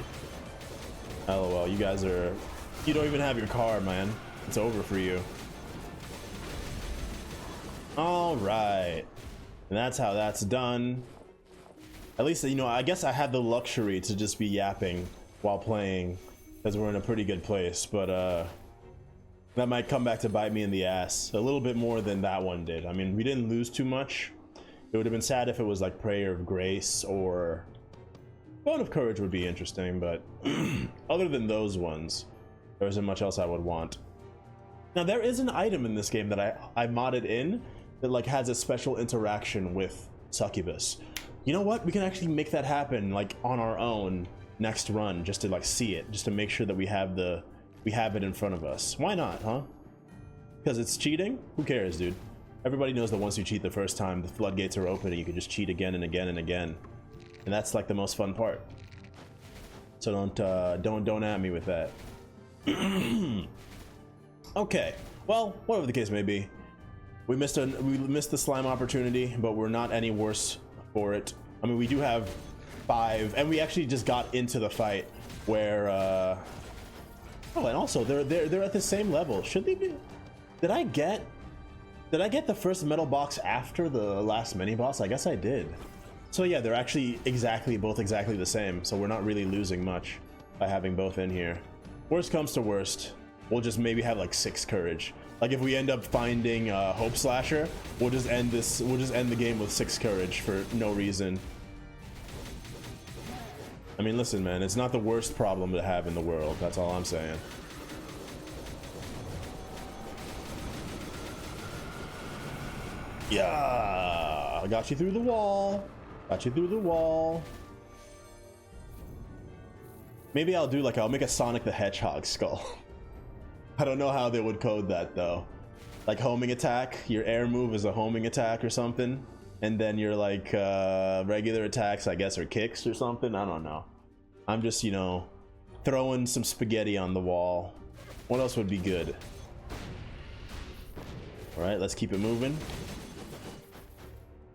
LOL, you don't even have your car, man. It's over for you. All right. And that's how that's done. At least, you know, I guess I had the luxury to just be yapping while playing, because we're in a pretty good place, but that might come back to bite me in the ass a little bit more than that one did. I mean, we didn't lose too much. It would have been sad if it was like Prayer of Grace or Bone of Courage would be interesting, but other than those ones, there isn't much else I would want. Now, there is an item in this game that I modded in that like has a special interaction with Succubus. You know what? We can actually make that happen like on our own next run, just to like see it, just to make sure that we have it in front of us. Why not, huh? Because it's cheating? Who cares, dude? Everybody knows that once you cheat the first time, the floodgates are open and you can just cheat again and again and again. And that's like the most fun part. So don't at me with that. Okay, well, whatever the case may be, we missed the slime opportunity, but we're not any worse for it. I mean, we do have 5, and we actually just got into the fight where oh, and also they're at the same level. Should they be? Did Did I get the first metal box after the last mini boss? I guess I did. So yeah, they're actually both exactly the same. So we're not really losing much by having both in here. Worst comes to worst, we'll just maybe have like 6 courage. Like if we end up finding Hope Slasher, we'll just end the game with 6 courage for no reason. I mean, listen, man, it's not the worst problem to have in the world. That's all I'm saying. Yeah, I got you through the wall. Got you through the wall. Maybe I'll make a Sonic the Hedgehog skull. I don't know how they would code that though. Like homing attack, your air move is a homing attack or something. And then your like regular attacks, I guess, are kicks or something. I don't know. I'm just, you know, throwing some spaghetti on the wall. What else would be good? All right, let's keep it moving.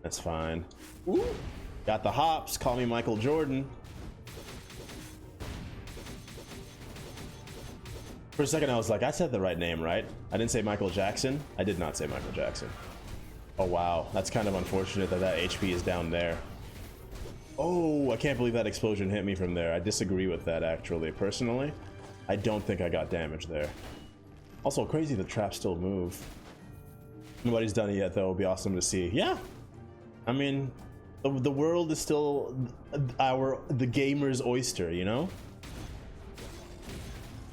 That's fine. Ooh, got the hops. Call me Michael Jordan. For a second, I was like, I said the right name, right? I didn't say Michael Jackson. I did not say Michael Jackson. Oh, wow. That's kind of unfortunate that that HP is down there. Oh, I can't believe that explosion hit me from there. I disagree with that, actually. Personally, I don't think I got damage there. Also, crazy the traps still move. Nobody's done it yet, though. It'll be awesome to see. Yeah. I mean, the world is still the gamer's oyster, you know?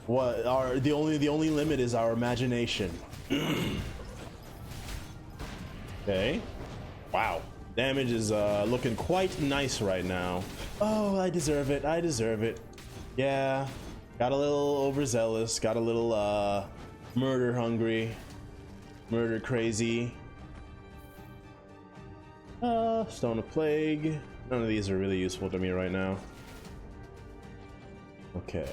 The only limit is our imagination. Okay. Wow. Damage is looking quite nice right now. Oh, I deserve it. I deserve it. Yeah. Got a little overzealous. Got a little murder hungry. Murder crazy. Stone of Plague. None of these are really useful to me right now. Okay.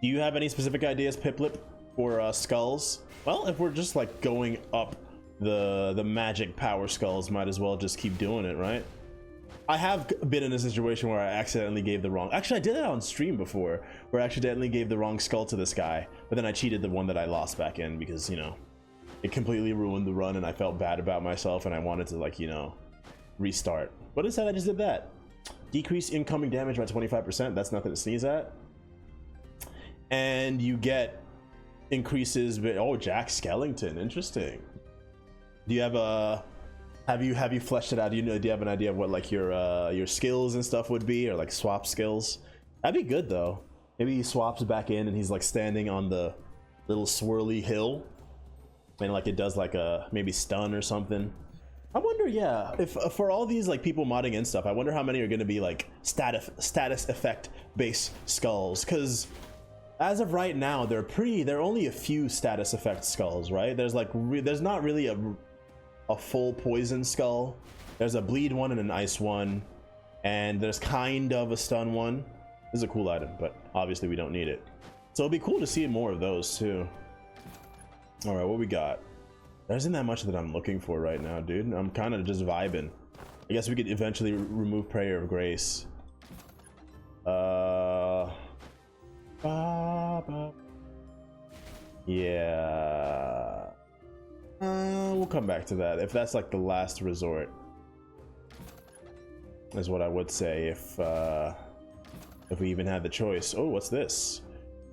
Do you have any specific ideas, Piplip, for skulls? Well, if we're just like going up the magic power skulls, might as well just keep doing it, right? I have been in a situation where I accidentally gave the wrong... Actually, I did it on stream before, where I accidentally gave the wrong skull to this guy, but then I cheated the one that I lost back in because, you know, it completely ruined the run and I felt bad about myself and I wanted to, like, you know, restart. But instead, I just did that. Decrease incoming damage by 25%. That's nothing to sneeze at. And you get increases, but oh, Jack Skellington, interesting. Do you have a have you fleshed it out? Do you have an idea of what like your skills and stuff would be, or like swap skills? That'd be good though. Maybe he swaps back in and he's like standing on the little swirly hill and like it does like a maybe stun or something. I wonder, yeah, if for all these like people modding in stuff, I wonder how many are going to be like status effect based skulls, because as of right now, there are only a few status effect skulls, right? There's like there's not really a full poison skull. There's a bleed one and an ice one, and there's kind of a stun one. This is a cool item, but obviously we don't need it. So it'll be cool to see more of those too. All right, what we got? There isn't that much that I'm looking for right now, dude. I'm kind of just vibing. I guess we could eventually remove Prayer of Grace. Yeah. We'll come back to that. If that's like the last resort, is what I would say if we even had the choice. Oh, what's this?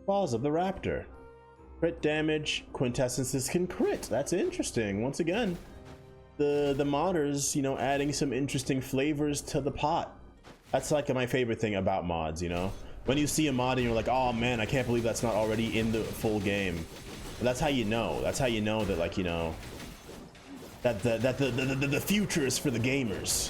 Claws of the Raptor. Crit damage, quintessences can crit. That's interesting. Once again, the modders, you know, adding some interesting flavors to the pot. That's like my favorite thing about mods, you know? When you see a mod and you're like, oh man, I can't believe that's not already in the full game. But that's how you know. That's how you know that, like, you know, that the future is for the gamers.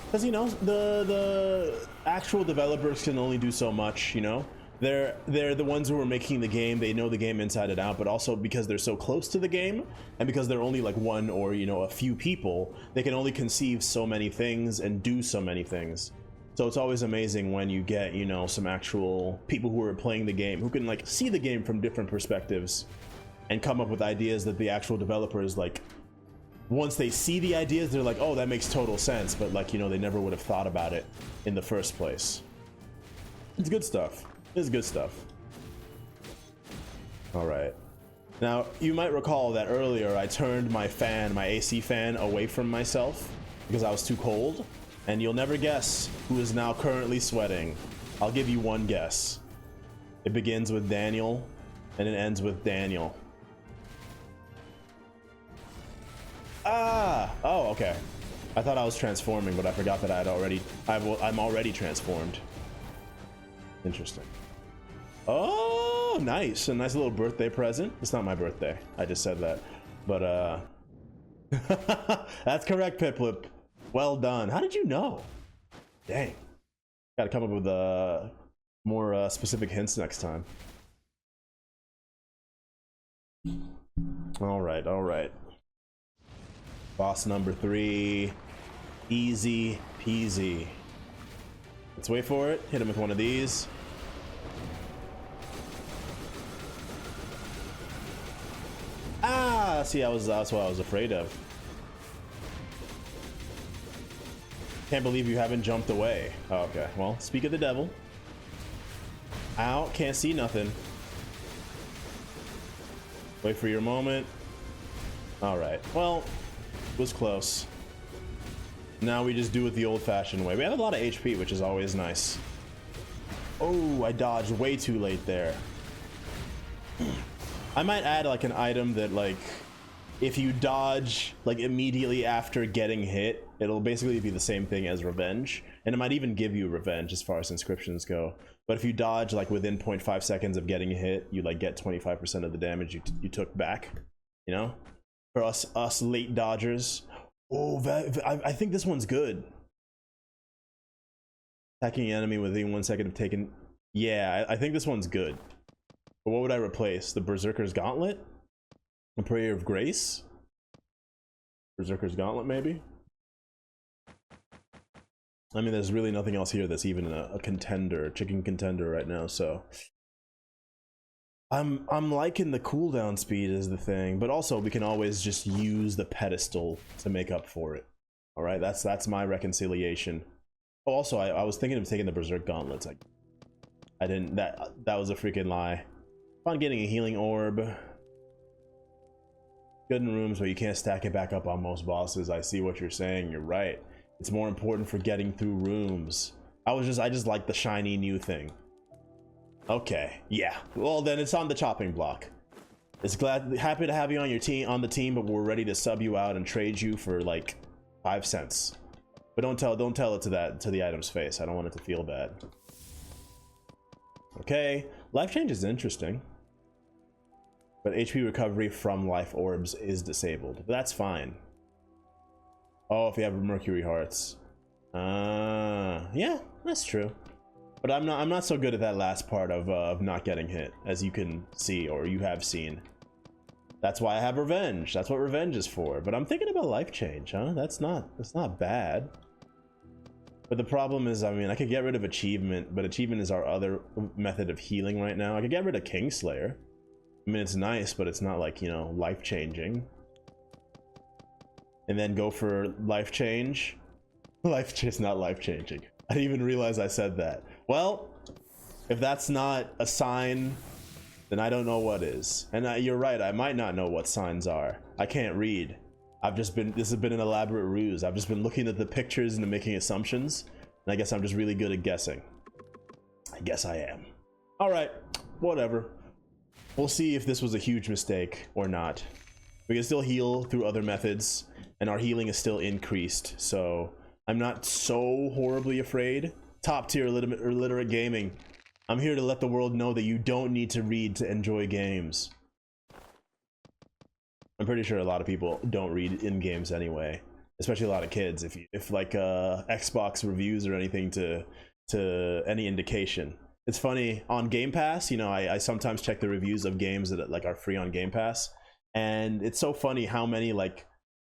Because, you know, the actual developers can only do so much, you know? They're the ones who are making the game. They know the game inside and out, but also because they're so close to the game and because they're only like one or, you know, a few people, they can only conceive so many things and do so many things. So it's always amazing when you get, you know, some actual people who are playing the game who can like see the game from different perspectives and come up with ideas that the actual developers, like, once they see the ideas, they're like, oh, that makes total sense, but like, you know, they never would have thought about it in the first place. It's good stuff. It's good stuff. All right. Now, you might recall that earlier I turned my fan, my AC fan, away from myself because I was too cold, and you'll never guess who is now currently sweating. I'll give you one guess. It begins with Daniel, and it ends with Daniel. Ah! Oh, okay. I thought I was transforming, but I forgot that I'm already transformed. Interesting. Oh, nice. A nice little birthday present. It's not my birthday. I just said that. But, that's correct, Piplip. Well done. How did you know? Dang. Gotta come up with, more, specific hints next time. Alright, alright. Boss number 3. Easy peasy. Let's wait for it. Hit him with one of these. Ah, see, that's what I was afraid of. Can't believe you haven't jumped away. Oh, okay, well, speak of the devil. Ow, can't see nothing. Wait for your moment. All right, well, it was close. Now we just do it the old-fashioned way. We have a lot of HP, which is always nice. Oh, I dodged way too late there. I might add like an item that, like, if you dodge like immediately after getting hit, it'll basically be the same thing as revenge, and it might even give you revenge as far as inscriptions go. But if you dodge like within 0.5 seconds of getting hit, you like get 25% of the damage you took back, you know, for us late dodgers. Oh, I think this one's good. Attacking an enemy within 1 second of taking. Yeah, I think this one's good. But what would I replace? The Berserker's Gauntlet? A Prayer of Grace? Berserker's Gauntlet, maybe? I mean, there's really nothing else here that's even a contender, chicken contender right now, so. I'm liking the cooldown speed is the thing, but also we can always just use the pedestal to make up for it. All right, that's my reconciliation. Oh, also, I was thinking of taking the Berserk Gauntlets. I didn't. That was a freaking lie. On getting a healing orb. Good in rooms where you can't stack it back up on most bosses. I see what you're saying. You're right. It's more important for getting through rooms. I just like the shiny new thing. Okay, yeah. Well, then it's on the chopping block. Happy to have you on your team, on the team, but we're ready to sub you out and trade you for like 5 cents. But don't tell it to the item's face. I don't want it to feel bad. Okay, life change is interesting, but HP recovery from life orbs is disabled. But that's fine. Oh, if you have Mercury hearts. Yeah, that's true. But I'm not so good at that last part of not getting hit, as you can see, or you have seen. That's why I have revenge. That's what revenge is for. But I'm thinking about life change, huh? That's not bad. But the problem is, I mean, I could get rid of achievement, but achievement is our other method of healing right now. I could get rid of Kingslayer. I mean, it's nice, but it's not like, you know, life changing. And then go for life change. Life change, not life changing. I didn't even realize I said that. Well, if that's not a sign, then I don't know what is. And you're right, I might not know what signs are. I can't read. This has been an elaborate ruse. I've just been looking at the pictures and making assumptions, and I guess I'm just really good at guessing. I guess I am. All right, whatever. We'll see if this was a huge mistake or not. We can still heal through other methods, and our healing is still increased, so I'm not so horribly afraid. Top tier illiterate gaming. I'm here to let the world know that you don't need to read to enjoy games. I'm pretty sure a lot of people don't read in games anyway, especially a lot of kids. If like Xbox reviews or anything to any indication. It's funny, on Game Pass, you know, I sometimes check the reviews of games that like are free on Game Pass, and it's so funny how many like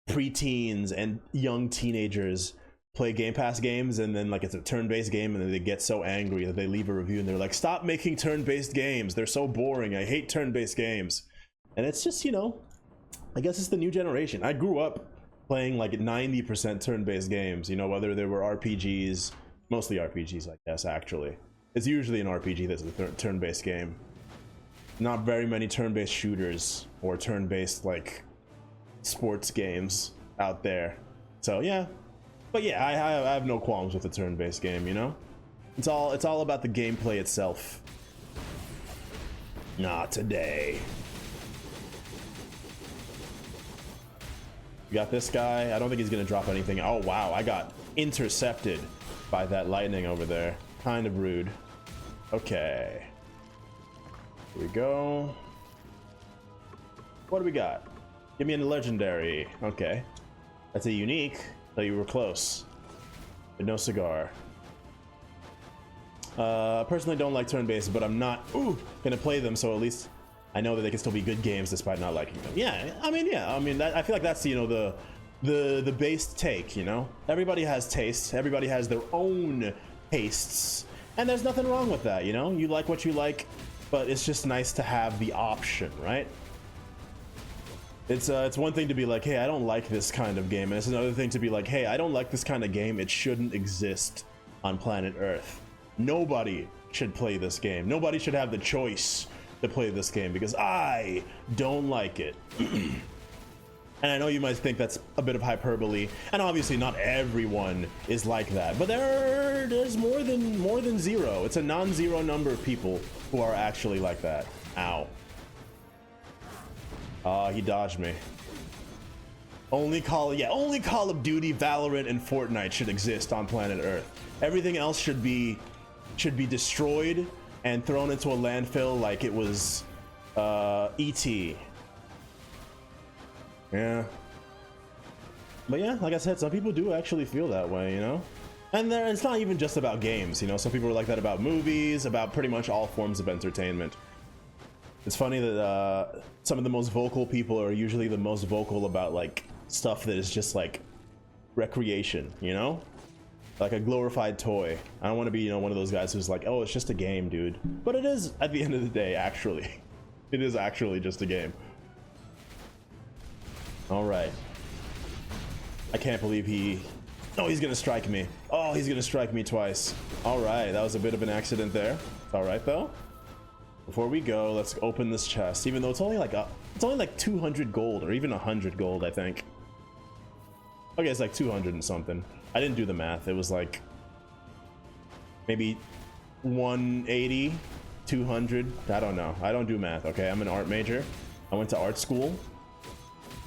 preteens and young teenagers play Game Pass games, and then like it's a turn-based game, and then they get so angry that they leave a review and they're like, stop making turn-based games, they're so boring, I hate turn-based games. And it's just, you know, I guess it's the new generation. I grew up playing like 90% turn-based games, you know, whether they were RPGs, mostly RPGs, I guess. Actually, it's usually an RPG that's a turn-based game. not very many turn-based shooters or turn-based like sports games out there. So yeah, but yeah, I have no qualms with a turn-based game. You know, it's all about the gameplay itself. Not today. You got this guy. I don't think he's gonna drop anything. Oh wow, I got intercepted by that lightning over there. Kind of rude. Okay. Here we go. What do we got? Give me a legendary. Okay. That's a unique, so you were close. But no cigar. Personally don't like turn-based, but I'm not gonna play them, so at least I know that they can still be good games despite not liking them. Yeah, I mean, I feel like that's, you know, the base take, you know? Everybody has tastes, everybody has their own tastes, and there's nothing wrong with that, you know? You like what you like, but it's just nice to have the option, right? It's one thing to be like, hey, I don't like this kind of game, and it's another thing to be like, hey, I don't like this kind of game, it shouldn't exist on planet Earth. Nobody should play this game. Nobody should have the choice to play this game because I don't like it. And I know you might think that's a bit of hyperbole, and obviously not everyone is like that, but there's more than zero. It's a non-zero number of people who are actually like that. Ow. He dodged me. Only Call of Duty, Valorant, and Fortnite should exist on planet Earth. Everything else should be destroyed and thrown into a landfill like it was E.T. Yeah. But yeah, like I said, some people do actually feel that way, you know? And it's not even just about games, you know? Some people are like that about movies, about pretty much all forms of entertainment. It's funny that some of the most vocal people are usually the most vocal about like stuff that is just like recreation, you know? Like a glorified toy. I don't want to be, you know, one of those guys who's like, oh, it's just a game, dude. But it is, at the end of the day, actually. It is actually just a game. All right. I can't believe oh, he's gonna strike me. Oh, he's gonna strike me twice. All right, that was a bit of an accident there. It's all right though. Before we go, let's open this chest. Even though it's only like 200 gold, or even 100 gold, I think. Okay, it's like 200 and something. I didn't do the math. It was like maybe 180, 200. I don't know. I don't do math. Okay, I'm an art major. I went to art school.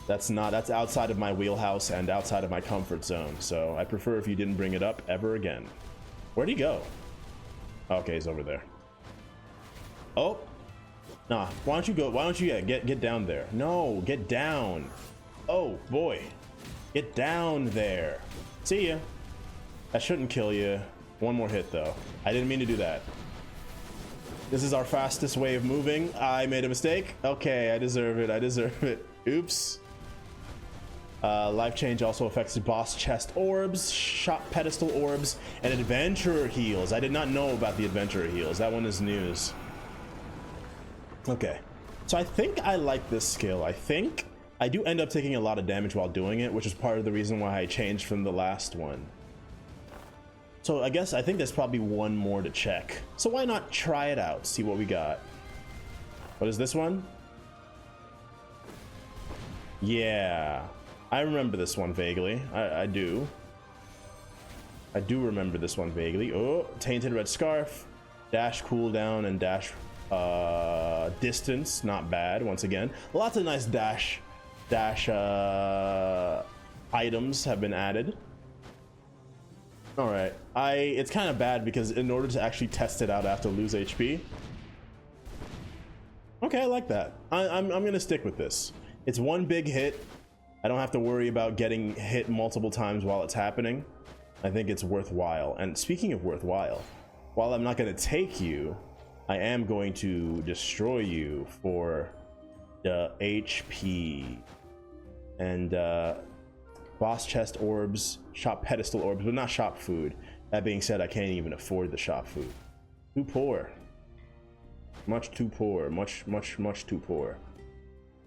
That's outside of my wheelhouse and outside of my comfort zone. So I prefer if you didn't bring it up ever again. Where'd he go? Okay, he's over there. Oh, nah. Why don't you go? Why don't you get down there? No, get down. Oh boy, get down there. See ya. That shouldn't kill you. One more hit though. I didn't mean to do that. This is our fastest way of moving. I made a mistake. Okay, I deserve it. I deserve it. Oops. Life change also affects boss chest orbs, shop pedestal orbs, and adventurer heals. I did not know about the adventurer heals. That one is news. Okay, so I think I like this skill. I think I do end up taking a lot of damage while doing it, which is part of the reason why I changed from the last one. So I think there's probably one more to check. So why not try it out, see what we got. What is this one? Yeah, I remember this one vaguely. I do remember this one vaguely. Oh, tainted red scarf, dash cooldown, and dash distance. Not bad. Once again, lots of nice dash items have been added. All right, it's kind of bad because in order to actually test it out, I have to lose HP. Okay, I like that. I'm gonna stick with this. It's one big hit. I don't have to worry about getting hit multiple times while it's happening. I think it's worthwhile. And speaking of worthwhile, while I'm not going to take you, I am going to destroy you for the HP. And boss chest orbs, shop pedestal orbs, but not shop food. That being said, I can't even afford the shop food. Too poor. Much too poor. Much too poor.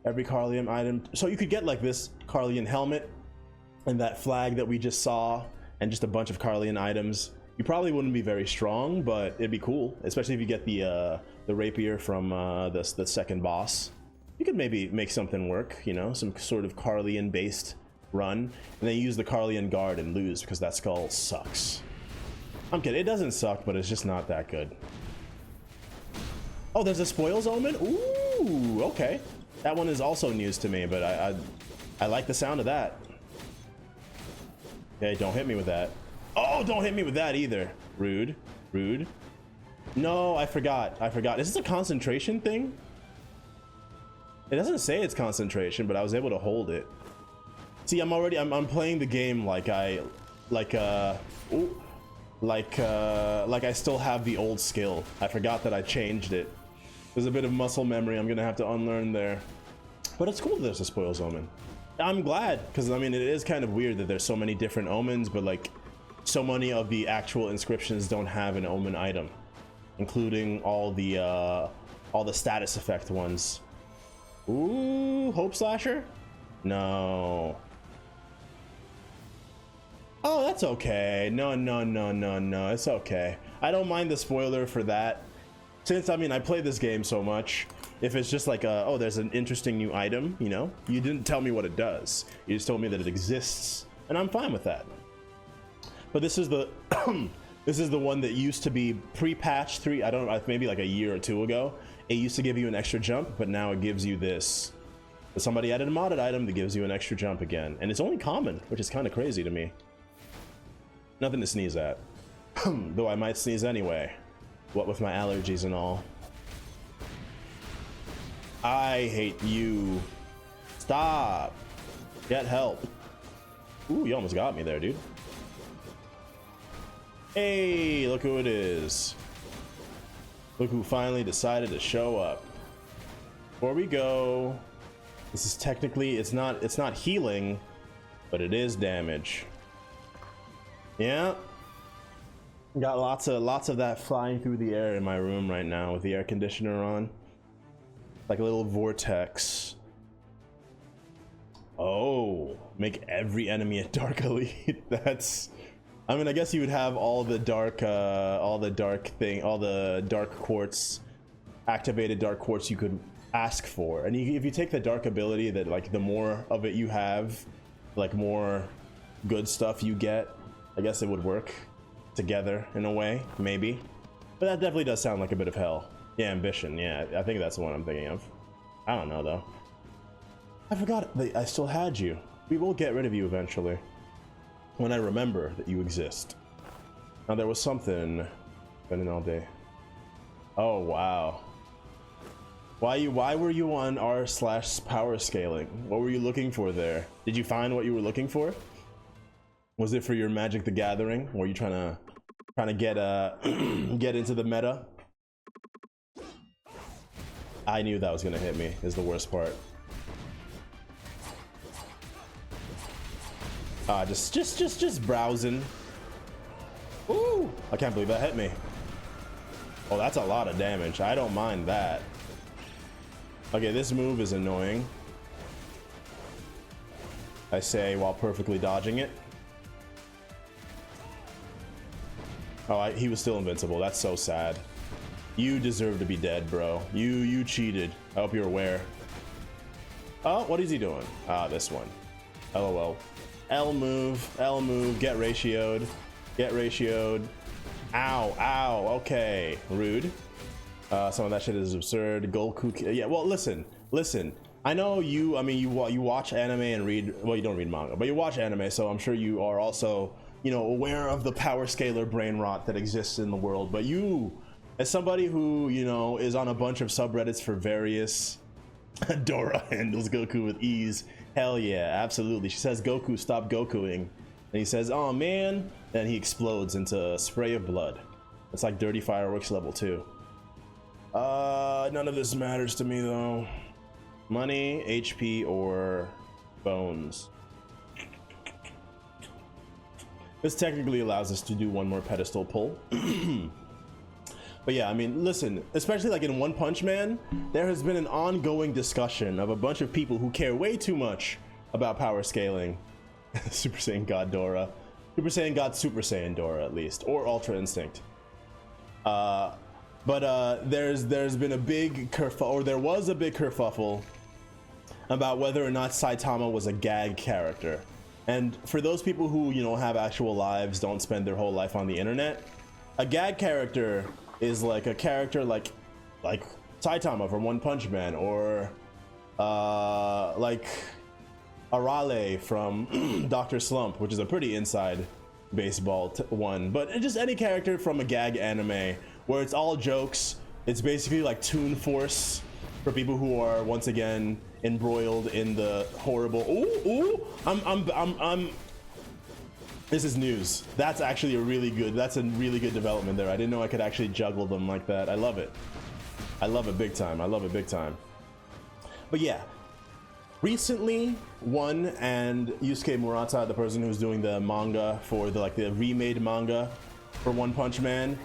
Every Carlian item, so you could get like this Carlian helmet and that flag that we just saw, and just a bunch of Carlian items You probably wouldn't be very strong, but it'd be cool, especially if you get the rapier from the second boss. You could maybe make something work, you know, some sort of Carlian based run, and then use the Carlian guard and lose because that skull sucks. I'm kidding, it doesn't suck, but it's just not that good. Oh, there's a Spoils Omen? Ooh, okay. That one is also news to me, but I like the sound of that. Okay, don't hit me with that. Oh, don't hit me with that either. Rude, rude. No, I forgot. Is this a concentration thing? It doesn't say it's concentration, but I was able to hold it. See, I'm playing the game like I still have the old skill. I forgot that I changed it. There's a bit of muscle memory I'm gonna have to unlearn there. But it's cool that there's a Spoils Omen. I'm glad, because I mean, it is kind of weird that there's so many different omens, but like, so many of the actual inscriptions don't have an omen item, including all the status effect ones. Ooh, Hope Slasher? No. Oh, that's okay. No, it's okay. I don't mind the spoiler for that. Since, I mean, I play this game so much, if it's just like, oh, there's an interesting new item, you know? You didn't tell me what it does. You just told me that it exists, and I'm fine with that. But this is the this is the one that used to be pre-patch 3, I don't know, maybe like a year or two ago. It used to give you an extra jump, but now it gives you this. But somebody added a modded item that gives you an extra jump again, and it's only common, which is kind of crazy to me. Nothing to sneeze at. Though I might sneeze anyway. What with my allergies and all. I hate you. Stop. Get help. Ooh, you almost got me there, dude. Hey, look who it is. Look who finally decided to show up. Before we go, this is technically, it's not healing, but it is damage. Yeah. Got lots of that flying through the air in my room right now with the air conditioner on. Like a little vortex. Oh, make every enemy a dark elite. That's, I mean, I guess you would have all the dark quartz, activated dark quartz you could ask for. And if you take the dark ability, that like the more of it you have, like more good stuff you get, I guess it would work together in a way, maybe. But that definitely does sound like a bit of hell. Yeah, ambition. Yeah, I think that's the one I'm thinking of. I don't know though. I forgot that I still had you. We will get rid of you eventually. When I remember that you exist. Now there was something. Spending all day. Oh wow. Why were you on r/power scaling? What were you looking for there? Did you find what you were looking for? Was it for your Magic the Gathering? Were you trying to get get into the meta? I knew that was gonna hit me, is the worst part. Just browsing. Ooh, I can't believe that hit me. Oh, that's a lot of damage. I don't mind that. Okay, this move is annoying. I say while perfectly dodging it. Oh, he was still invincible. That's so sad. You deserve to be dead, bro. You cheated. I hope you're aware. Oh, what is he doing? Ah, this one. LOL. L move, get ratioed. Get ratioed. Ow, ow, okay. Rude. Some of that shit is absurd. Goku. Yeah, well, listen. I know you, I mean, you watch anime and read, well, you don't read manga, but you watch anime, so I'm sure you are also, you know, aware of the power scalar brain rot that exists in the world. But you, as somebody who, you know, is on a bunch of subreddits for various, Dora handles Goku with ease. Hell yeah, absolutely. She says, Goku, stop Gokuing. And he says, oh man. Then he explodes into a spray of blood. It's like Dirty Fireworks level 2. None of this matters to me though. Money, HP, or bones. This technically allows us to do one more pedestal pull. But yeah, I mean, listen, especially like in One Punch Man, there has been an ongoing discussion of a bunch of people who care way too much about power scaling. Super Saiyan God Dora. Super Saiyan got Super Saiyan Dora at least, or Ultra Instinct. There's been a big there was a big kerfuffle about whether or not Saitama was a gag character. And for those people who, you know, have actual lives, don't spend their whole life on the internet, a gag character is like a character like Saitama from One Punch Man, or like Arale from Dr. Slump, which is a pretty inside baseball one, but just any character from a gag anime where it's all jokes. It's basically like Toon Force for people who are once again embroiled in the horrible. This is news. That's actually that's a really good development there. I didn't know I could actually juggle them like that. I love it. I love it big time. I love it big time. But yeah, recently, One and Yusuke Murata, the person who's doing the manga for the remade manga for One Punch Man,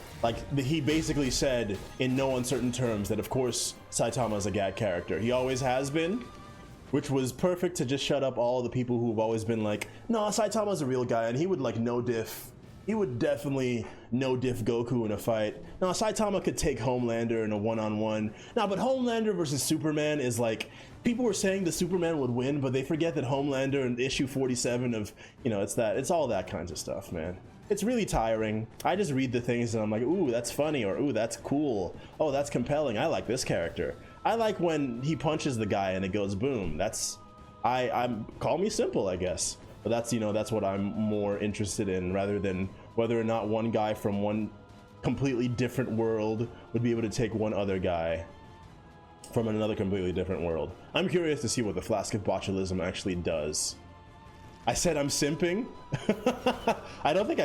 he basically said in no uncertain terms that of course Saitama is a gag character. He always has been, which was perfect to just shut up all the people who've always been like, no, Saitama's a real guy, and he would he would definitely no diff Goku in a fight. Now Saitama could take Homelander in a one-on-one. Now, but Homelander versus Superman is like, people were saying the Superman would win, but they forget that Homelander in issue 47 of, you know, it's all that kinds of stuff, man. It's really tiring. I just read the things and I'm like, ooh, that's funny, or ooh, that's cool. Oh, that's compelling. I like this character. I like when he punches the guy and it goes boom. I'm call me simple, I guess. But that's, you know, that's what I'm more interested in, rather than whether or not one guy from one completely different world would be able to take one other guy from another completely different world. I'm curious to see what the Flask of Botulism actually does. I said I'm simping. I don't think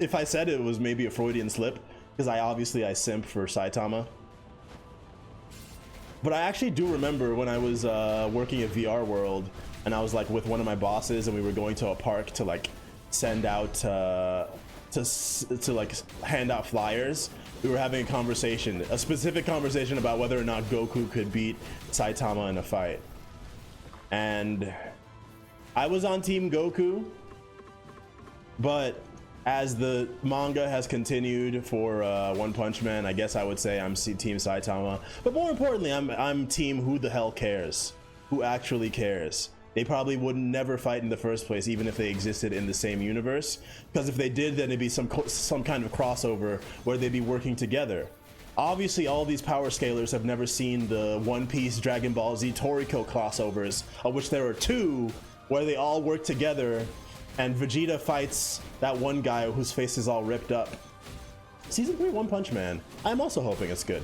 if I said it was maybe a Freudian slip, because I simp for Saitama. But I actually do remember when I was working at VR World, and I was like with one of my bosses, and we were going to a park to like send out to like hand out flyers. We were having a specific conversation about whether or not Goku could beat Saitama in a fight, and I was on Team Goku, but as the manga has continued for One Punch Man, I guess I would say I'm Team Saitama. But more importantly, I'm Team who the hell cares? Who actually cares? They probably would never fight in the first place, even if they existed in the same universe. Because if they did, then it'd be some kind of crossover where they'd be working together. Obviously, all these power scalers have never seen the One Piece, Dragon Ball Z, Toriko crossovers, of which there are two, where they all work together and Vegeta fights that one guy whose face is all ripped up. Season 3 One Punch Man. I'm also hoping it's good.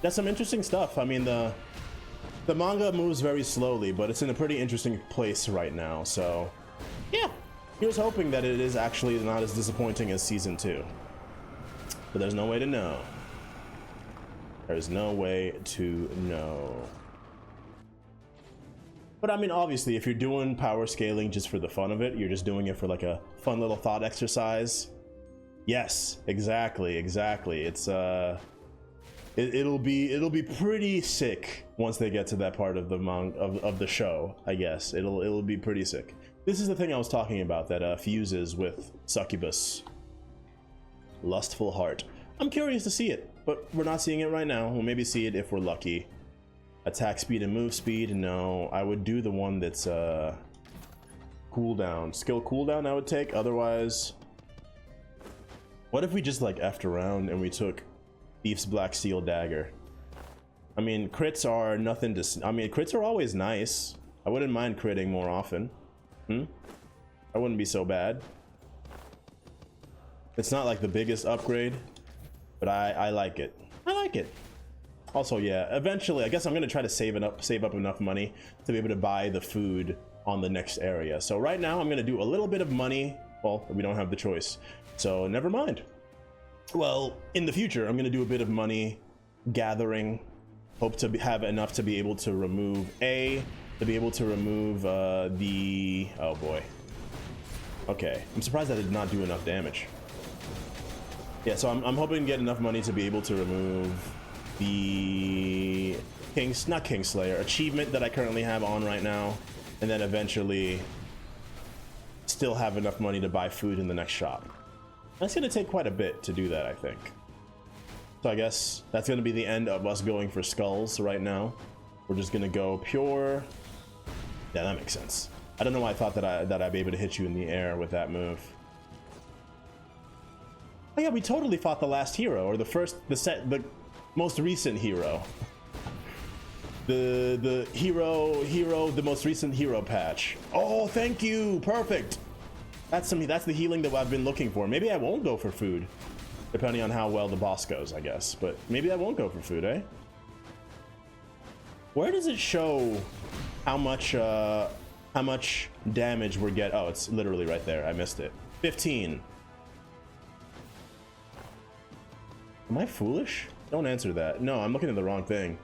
That's some interesting stuff. I mean, the manga moves very slowly, but it's in a pretty interesting place right now. So yeah, here's hoping that it is actually not as disappointing as Season 2. But there's no way to know. There's no way to know. But I mean, obviously, if you're doing power scaling just for the fun of it, you're just doing it for like a fun little thought exercise. Yes, exactly. It's it'll be pretty sick once they get to that part of the of the show. I guess it'll be pretty sick. This is the thing I was talking about that fuses with Succubus. Lustful Heart. I'm curious to see it, but we're not seeing it right now. We'll maybe see it if we're lucky. Attack speed and move speed, no. I would do the one that's cooldown. Skill cooldown I would take, otherwise... What if we just like effed around and we took Thief's Black Steel Dagger? I mean, crits are nothing to... I mean, crits are always nice. I wouldn't mind critting more often. I wouldn't be so bad. It's not like the biggest upgrade, but I like it. I like it. Also, yeah, eventually, I guess I'm gonna try to save up enough money to be able to buy the food on the next area. So right now, I'm gonna do a little bit of money. Well, we don't have the choice, so never mind. Well, in the future, I'm gonna do a bit of money gathering. Hope to have enough to be able to remove the. Oh boy. Okay, I'm surprised I did not do enough damage. Yeah, so I'm hoping to get enough money to be able to remove the not Kingslayer achievement that I currently have on right now, and then eventually still have enough money to buy food in the next shop. That's gonna take quite a bit to do that, I think. So I guess that's gonna be the end of us going for skulls right now. We're just gonna go pure. Yeah, that makes sense. I don't know why I thought that I'd be able to hit you in the air with that move. Oh yeah, we totally fought the last hero, or the most recent hero. The most recent hero patch. Oh, thank you, perfect. That's the healing that I've been looking for. Maybe I won't go for food, depending on how well the boss goes, I guess. But maybe I won't go for food, eh? Where does it show how much damage we're getting? Oh, it's literally right there. I missed it. 15. Am I foolish? Don't answer that. No, I'm looking at the wrong thing.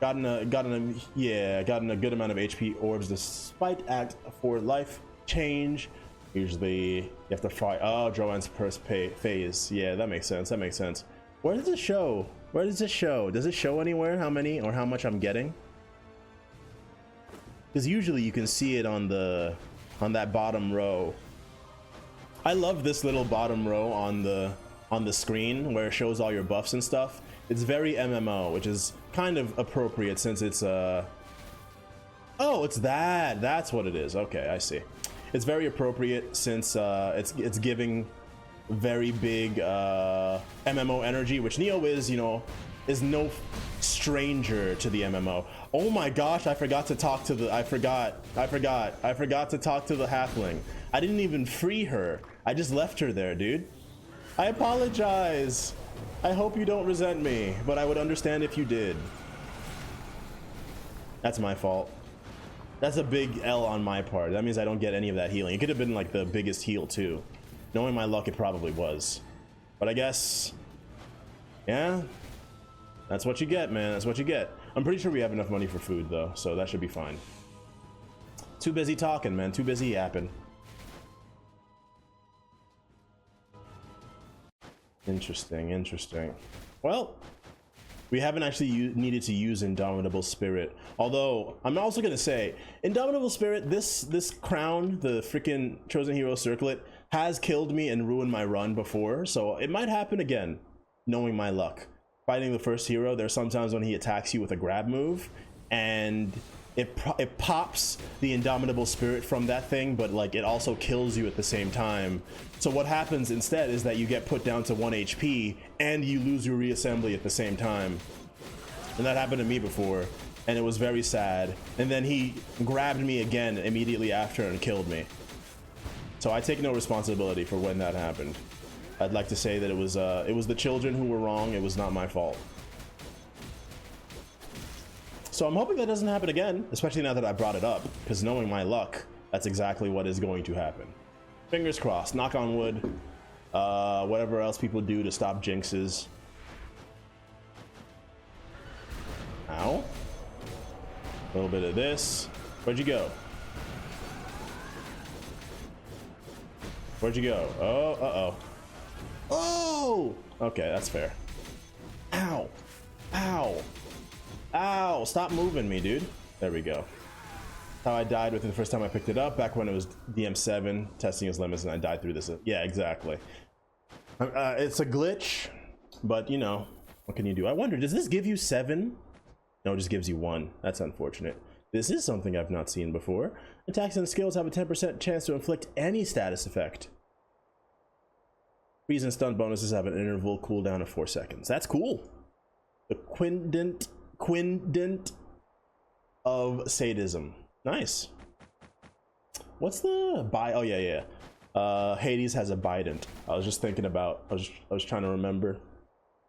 Gotten a good amount of HP orbs despite Act 4 life change. Usually you have to fight. Oh, Drowan's first phase. Yeah, that makes sense. That makes sense. Where does it show? Where does it show? Does it show anywhere how many or how much I'm getting? Because usually you can see it on that bottom row. I love this little bottom row on the screen where it shows all your buffs and stuff. It's very MMO, which is kind of appropriate since it's oh, it's that. That's what it is. Okay, I see. It's very appropriate since it's giving very big MMO energy, which Neo is, you know, is no stranger to the MMO. Oh my gosh, I forgot to talk to the I forgot to talk to the halfling. I didn't even free her. I just left her there, dude. I apologize. I hope you don't resent me, but I would understand if you did. That's my fault. That's a big L on my part. That means I don't get any of that healing. It could have been like the biggest heal too. Knowing my luck, it probably was. But I guess, yeah, that's what you get, man. That's what you get. I'm pretty sure we have enough money for food though, so that should be fine. Too busy talking, man. Too busy yapping. Interesting, interesting. Well, we haven't actually needed to use Indomitable Spirit. Although, I'm also gonna say, Indomitable Spirit, this crown, the freaking Chosen Hero Circlet, has killed me and ruined my run before, so it might happen again, knowing my luck. Fighting the first hero, there's sometimes when he attacks you with a grab move, and it pops the Indomitable Spirit from that thing, but like it also kills you at the same time. So what happens instead is that you get put down to 1 HP and you lose your reassembly at the same time. And that happened to me before, and it was very sad. And then he grabbed me again immediately after and killed me. So I take no responsibility for when that happened. I'd like to say that it was the children who were wrong. It was not my fault. So I'm hoping that doesn't happen again, especially now that I brought it up, because knowing my luck, that's exactly what is going to happen. Fingers crossed, knock on wood, whatever else people do to stop jinxes. Ow. A little bit of this. Where'd you go? Where'd you go? Oh, uh-oh. Oh! Okay, that's fair. Ow. Ow. Ow, stop moving me, dude. There we go. How I died with it the first time I picked it up, back when it was DM7, testing his limits, and I died through this. Yeah, exactly. It's a glitch, but you know, what can you do? I wonder, does this give you 7? No, it just gives you 1. That's unfortunate. This is something I've not seen before. Attacks and skills have a 10% chance to inflict any status effect. Freeze and stun bonuses have an interval cooldown of 4 seconds. That's cool. The quindent of sadism. Nice. What's the oh yeah. Hades has a bident. I was just thinking about, I was trying to remember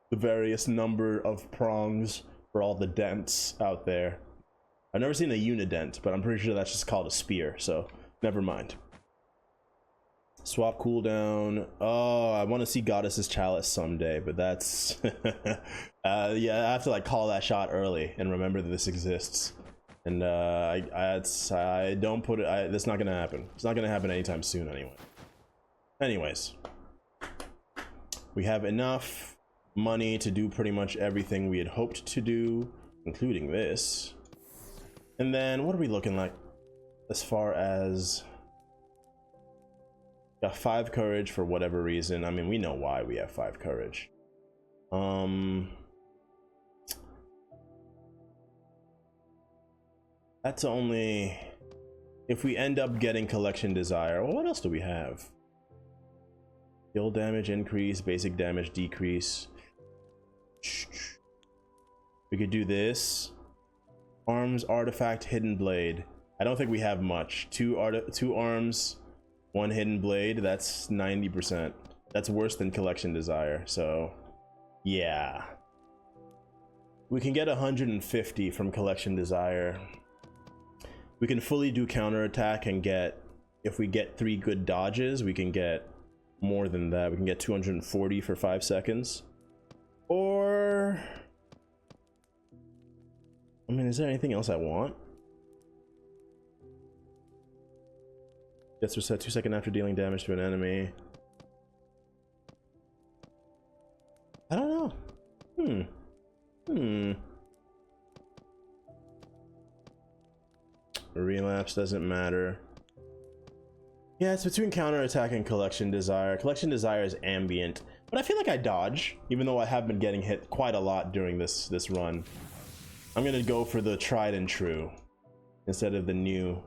the various number of prongs for all the dents out there. I've never seen a unident, but I'm pretty sure that's just called a spear, so never mind. Swap cooldown. Oh, I want to see Goddess's Chalice someday, but that's yeah, I have to like call that shot early and remember that this exists. And I don't put it. That's not gonna happen. It's not gonna happen anytime soon, anyway. Anyways, we have enough money to do pretty much everything we had hoped to do, including this. And then what are we looking like as far as Got 5 courage for whatever reason. I mean, we know why we have 5 courage. That's only if we end up getting collection desire. Well, what else do we have? Skill damage increase, basic damage decrease. We could do this. Arms, artifact, hidden blade. I don't think we have much. Two arms, 1 hidden blade. That's 90%. That's worse than collection desire. So, yeah. We can get 150 from collection desire. We can fully do counterattack and get, if we get 3 good dodges, we can get more than that. We can get 240 for 5 seconds. Or, I mean, is there anything else I want? Gets reset 2 seconds after dealing damage to an enemy. I don't know. Relapse doesn't matter. Yeah, it's between counterattack and collection desire. Collection desire is ambient, but I feel like I dodge, even though I have been getting hit quite a lot during this run. I'm gonna go for the tried and true instead of the new.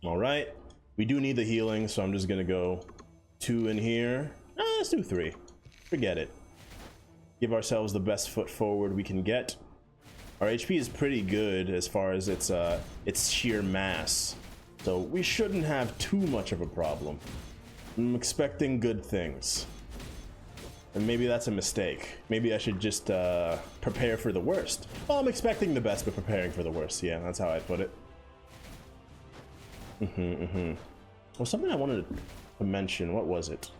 All right, we do need the healing, so I'm just gonna go 2 in here. Let's do 3. Forget it. Give ourselves the best foot forward we can get. Our HP is pretty good as far as its sheer mass, so we shouldn't have too much of a problem. I'm expecting good things, and maybe that's a mistake. Maybe I should just prepare for the worst. Well, I'm expecting the best, but preparing for the worst. Yeah, that's how I put it. Well, something I wanted to mention. What was it?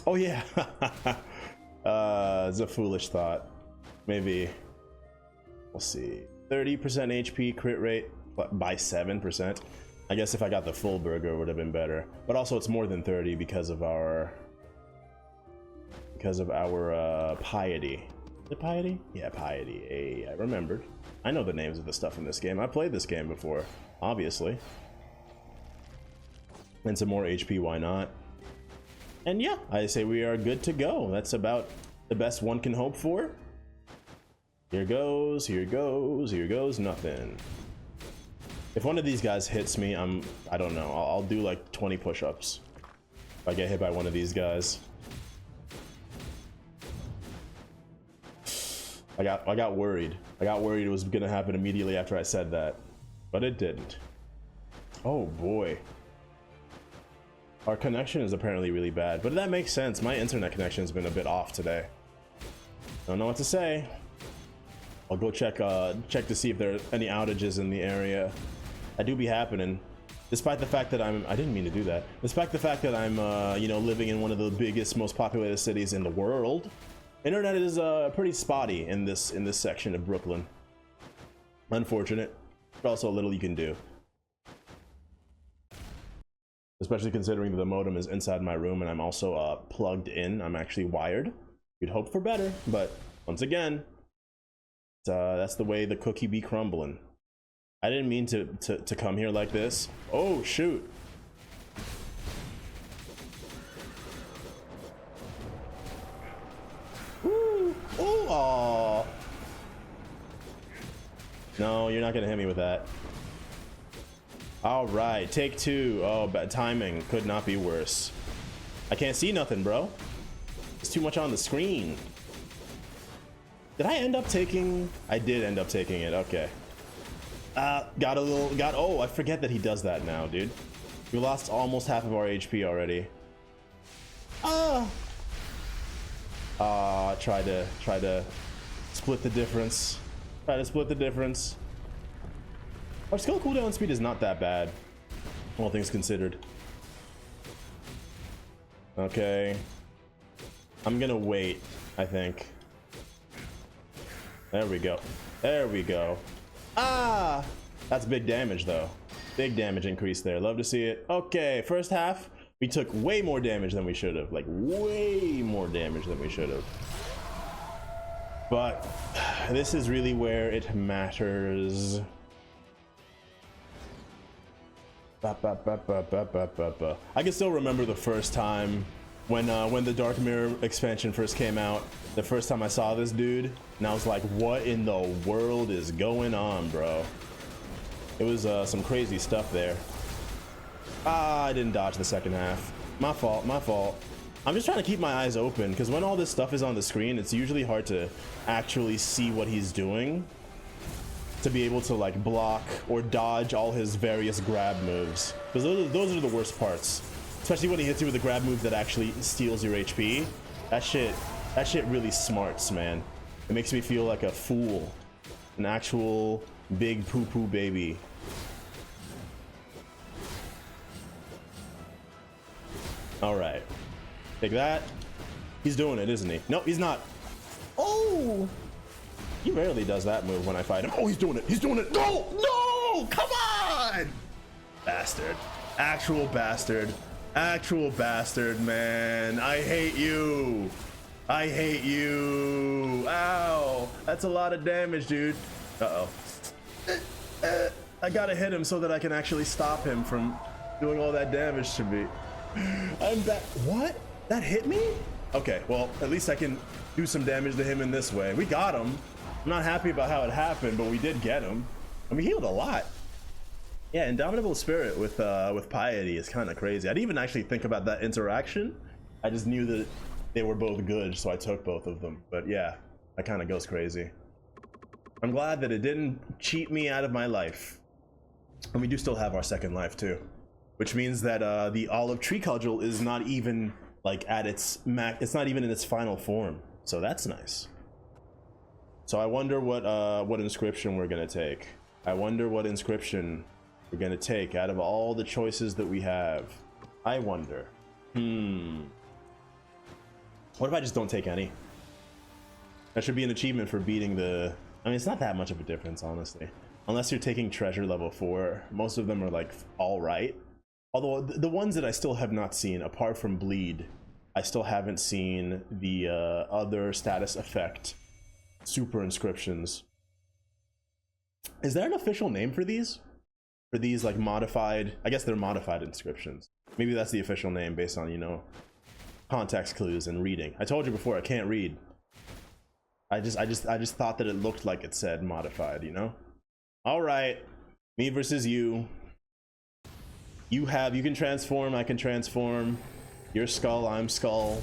Oh yeah. It's a foolish thought. Maybe. We'll see. 30% HP crit rate by 7%. I guess if I got the full burger, it would have been better. But also, it's more than 30 because of our piety. Is it piety? Yeah, piety. Hey, I remembered. I know the names of the stuff in this game. I played this game before, obviously. And some more HP, why not? And yeah, I say we are good to go. That's about the best one can hope for. Here goes, here goes, here goes nothing. If one of these guys hits me, I don't know, I'll do like 20 push-ups if I get hit by one of these guys. I got worried. I got worried it was gonna happen immediately after I said that, but it didn't. Oh boy. Our connection is apparently really bad, but that makes sense. My internet connection has been a bit off today. Don't know what to say. I'll go check to see if there are any outages in the area. I do be happening, despite the fact that I didn't mean to do that. Despite the fact that I'm, you know, living in one of the biggest, most populated cities in the world, internet is pretty spotty in this section of Brooklyn. Unfortunate, but also a little you can do. Especially considering that the modem is inside my room and I'm also plugged in. I'm actually wired. You'd hope for better, but once again, that's the way the cookie be crumbling. I didn't mean to come here like this. Oh shoot. Ooh. Ooh, aw. No, you're not gonna hit me with that. All right, take 2. Oh, bad timing. Could not be worse. I can't see nothing, bro. It's too much on the screen. Did I end up taking? I did end up taking it. Okay. Oh, I forget that he does that now, dude. We lost almost half of our HP already. Try to split the difference. Try to split the difference. Our skill cooldown speed is not that bad, all things considered. Okay. I'm gonna wait, I think. There we go. There we go. Ah! That's big damage, though. Big damage increase there. Love to see it. Okay, first half, we took way more damage than we should have. Like, way more damage than we should have. But this is really where it matters. I can still remember the first time when the Dark Mirror expansion first came out. The first time I saw this dude, and I was like, what in the world is going on, bro? It was some crazy stuff there. I didn't dodge the second half. My fault, my fault. I'm just trying to keep my eyes open, because when all this stuff is on the screen, it's usually hard to actually see what he's doing, to be able to like block or dodge all his various grab moves, because those are the worst parts, especially when he hits you with a grab move that actually steals your HP. That shit really smarts, man. It makes me feel like a fool, an actual big poo-poo baby. All right, take that. He's doing it, isn't he? No, he's not. Oh, he rarely does that move when I fight him. Oh, he's doing it. He's doing it. No, no, come on. Bastard. Actual bastard. Actual bastard, man. I hate you. I hate you. Ow. That's a lot of damage, dude. Uh-oh. I gotta hit him so that I can actually stop him from doing all that damage to me. I'm back. What? That hit me? Okay, well, at least I can do some damage to him in this way. We got him. I'm not happy about how it happened, but we did get him. And we healed a lot. Yeah, Indomitable Spirit with Piety is kind of crazy. I didn't even actually think about that interaction. I just knew that they were both good, so I took both of them. But yeah, that kind of goes crazy. I'm glad that it didn't cheat me out of my life. And we do still have our second life too, which means that the Olive Tree Cudgel is not even like at its max. It's not even in its final form, so that's nice. So I wonder what inscription we're gonna take. I wonder what inscription we're gonna take out of all the choices that we have. I wonder. What if I just don't take any? That should be an achievement for beating the... I mean, it's not that much of a difference, honestly. Unless you're taking treasure level 4. Most of them are like all right. Although the ones that I still have not seen, apart from Bleed, I still haven't seen the other status effect super inscriptions. Is there an official name for these? For these like modified, I guess they're modified inscriptions. Maybe that's the official name based on, you know, context clues and reading. I told you before I can't read. I just thought that it looked like it said modified, you know? All right, me versus you. You can transform, I can transform. You're Skull, I'm Skull.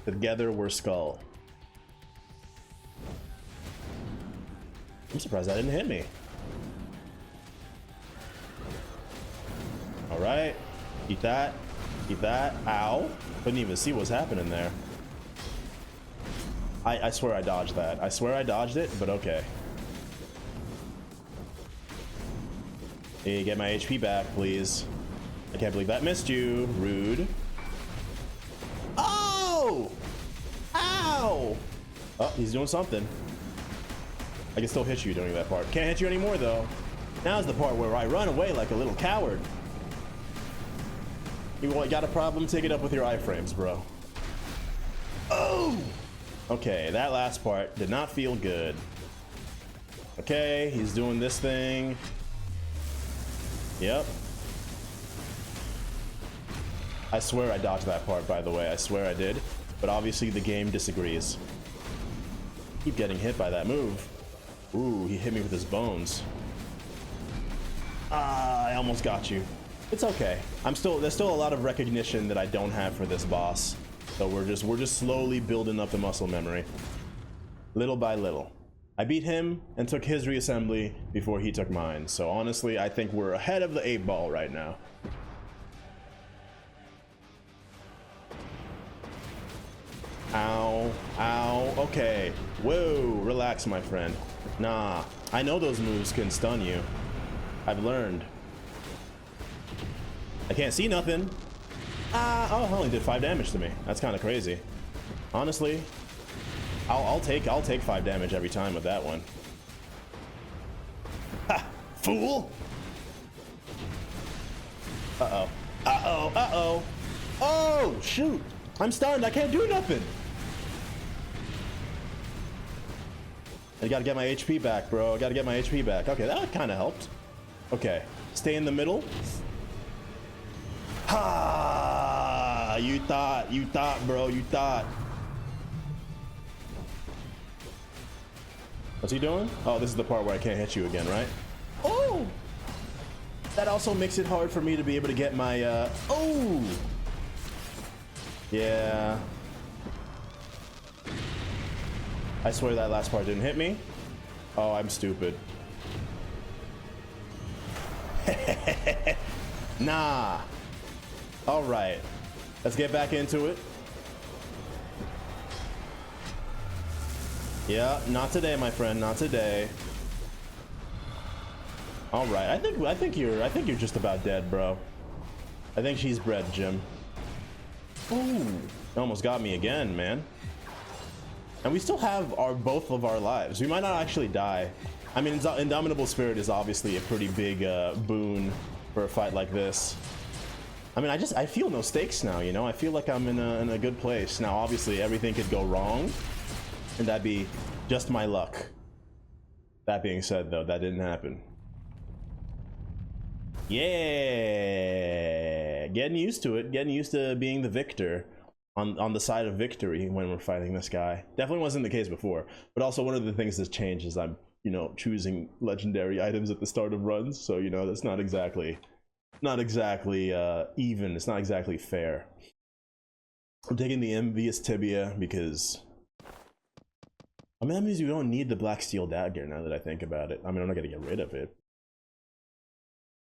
Together we're Skull. I'm surprised that didn't hit me. All right, eat that, eat that. Ow, couldn't even see what's happening there. I swear I dodged that. I swear I dodged it, but okay. Hey, get my HP back, please. I can't believe that missed you. Rude. Oh! Ow! Oh, he's doing something. I can still hit you during that part. Can't hit you anymore, though. Now's the part where I run away like a little coward. You got a problem? Take it up with your iframes, bro. Oh! Okay, that last part did not feel good. Okay, he's doing this thing. Yep. I swear I dodged that part, by the way. I swear I did. But obviously the game disagrees. Keep getting hit by that move. Ooh, he hit me with his bones. Ah, I almost got you. It's okay. There's still a lot of recognition that I don't have for this boss. So we're just slowly building up the muscle memory. Little by little. I beat him and took his reassembly before he took mine. So honestly, I think we're ahead of the 8-ball right now. Ow, ow, okay. Whoa, relax, my friend. Nah, I know those moves can stun you. I've learned. I can't see nothing. Oh, it only did 5 damage to me. That's kind of crazy. Honestly, I'll take 5 damage every time with that one. Ha! Fool! Uh-oh. Uh-oh. Uh-oh. Oh, shoot! I'm stunned. I can't do nothing. I gotta get my HP back, bro. I gotta get my HP back. Okay, that kind of helped. Okay, stay in the middle. you thought, bro, you thought. What's he doing? Oh, this is the part where I can't hit you again, right? Oh! That also makes it hard for me to be able to get my, oh! Yeah. I swear that last part didn't hit me. Oh, I'm stupid. Nah. All right. Let's get back into it. Yeah, not today, my friend. Not today. All right. I think you're just about dead, bro. I think she's bred, Jim. Ooh, almost got me again, man. And we still have both of our lives. We might not actually die. I mean, Indomitable Spirit is obviously a pretty big boon for a fight like this. I mean, I feel no stakes now, you know? I feel like I'm in a good place. Now, obviously, everything could go wrong, and that'd be just my luck. That being said, though, that didn't happen. Yeah! Getting used to it. Getting used to being the victor. On the side of victory when we're fighting this guy. Definitely wasn't the case before, but also one of the things that's changed is I'm, you know, choosing legendary items at the start of runs, so you know that's not exactly even. It's not exactly fair. I'm taking the envious tibia because I mean that means you don't need the black steel dagger now that I think about it. I mean I'm not gonna get rid of it.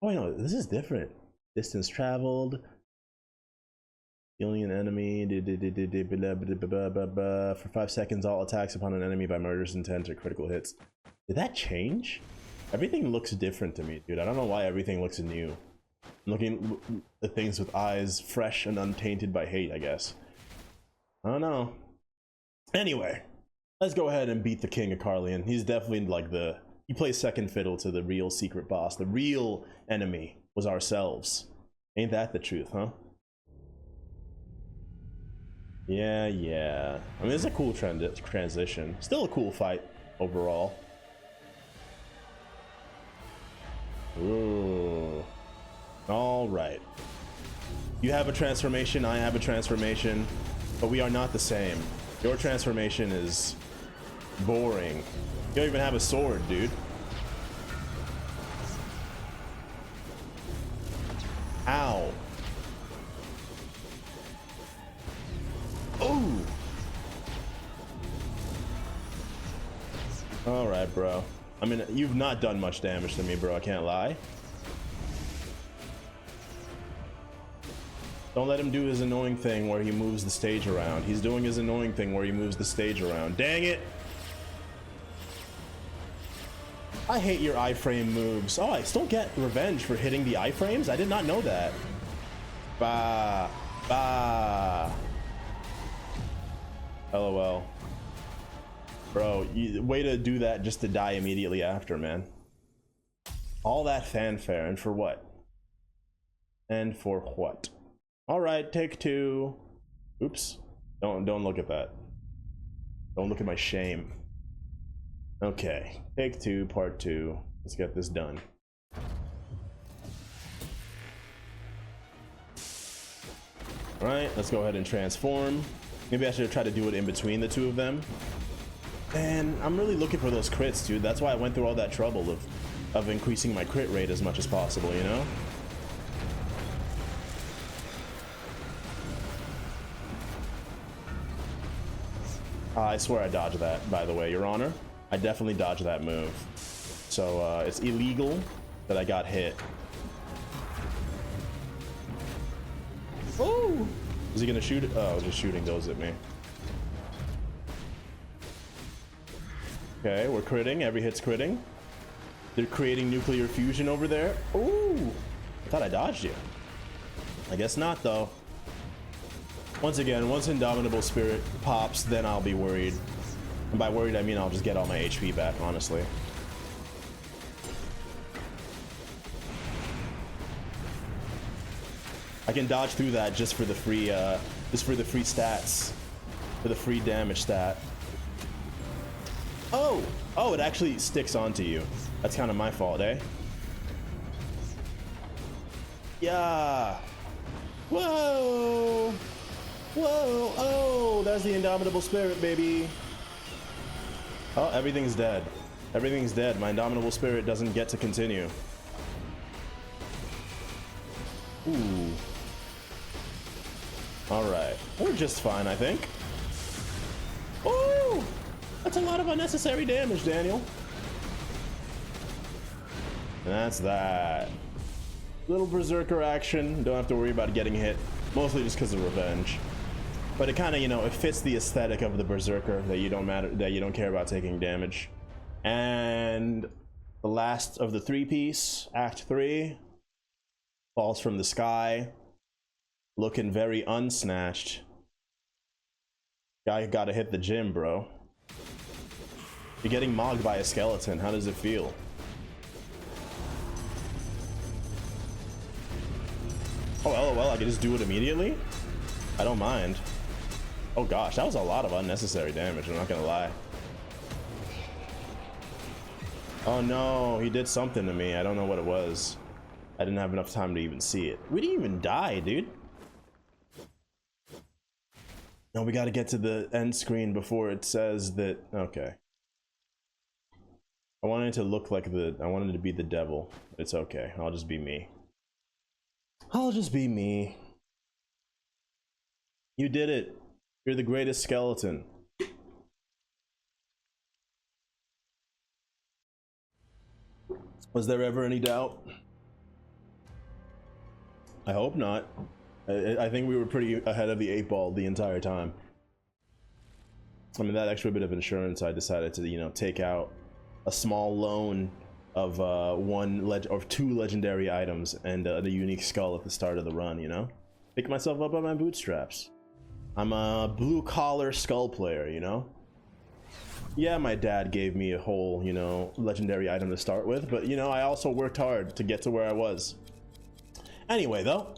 Oh I know this is different. Distance traveled. Healing an enemy for 5 seconds. All attacks upon an enemy by murderous intent or critical hits. Did that change? Everything looks different to me, dude. I don't know why everything looks new. I'm looking at things with eyes fresh and untainted by hate, I guess. I don't know. Anyway, let's go ahead and beat the King of Carlion. He's definitely like he plays second fiddle to the real secret boss. The real enemy was ourselves. Ain't that the truth, huh? Yeah. I mean, it's a cool transition. Still a cool fight overall. Ooh. All right. You have a transformation, I have a transformation, but we are not the same. Your transformation is boring. You don't even have a sword, dude. Ow. Oh! Alright, bro. I mean, you've not done much damage to me, bro. I can't lie. Don't let him do his annoying thing where he moves the stage around. He's doing his annoying thing where he moves the stage around. Dang it! I hate your iframe moves. Oh, I still get revenge for hitting the iframes? I did not know that. Bah. Bah. LOL. Bro, way to do that just to die immediately after, man. All that fanfare, and for what? And for what? Alright, take two. Oops. Don't look at that. Don't look at my shame. Okay, take two, part two. Let's get this done. Alright, let's go ahead and transform. Maybe I should try to do it in between the two of them. And I'm really looking for those crits, dude. That's why I went through all that trouble of increasing my crit rate as much as possible, you know? I swear I dodged that, by the way, Your Honor. I definitely dodged that move. So, it's illegal that I got hit. Oh! Is he gonna shoot it? Oh, just shooting those at me. Okay, we're critting. Every hit's critting. They're creating nuclear fusion over there. Ooh! I thought I dodged you. I guess not, though. Once again, once Indomitable Spirit pops, then I'll be worried. And by worried, I mean I'll just get all my HP back, honestly. I can dodge through that just for the free, stats, for the free damage stat. Oh, it actually sticks onto you. That's kind of my fault, eh? Yeah. Whoa. There's the indomitable spirit, baby. Oh, everything's dead. Everything's dead. My indomitable spirit doesn't get to continue. Ooh. Alright. We're just fine, I think. Ooh! That's a lot of unnecessary damage, Daniel. And that's that. Little Berserker action. Don't have to worry about getting hit. Mostly just because of revenge. But it kind of, you know, it fits the aesthetic of the Berserker that you don't care about taking damage. And the last of the three-piece, Act 3, falls from the sky, looking very unsnatched. Guy gotta hit the gym, bro. You're getting mogged by a skeleton. How does it feel? Oh, LOL, I can just do it immediately? I don't mind. Oh gosh, that was a lot of unnecessary damage, I'm not gonna lie. Oh no, he did something to me. I don't know what it was. I didn't have enough time to even see it. We didn't even die, dude. No, we gotta get to the end screen before it says that. Okay. I wanted it to look like I wanted it to be the devil. It's okay, I'll just be me. I'll just be me. You did it. You're the greatest skeleton. Was there ever any doubt? I hope not. I think we were pretty ahead of the 8-ball the entire time. I mean, that extra bit of insurance, I decided to, you know, take out a small loan of two legendary items and the unique skull at the start of the run, you know? Pick myself up by my bootstraps. I'm a blue-collar skull player, you know? Yeah, my dad gave me a whole, you know, legendary item to start with, but, you know, I also worked hard to get to where I was. Anyway, though,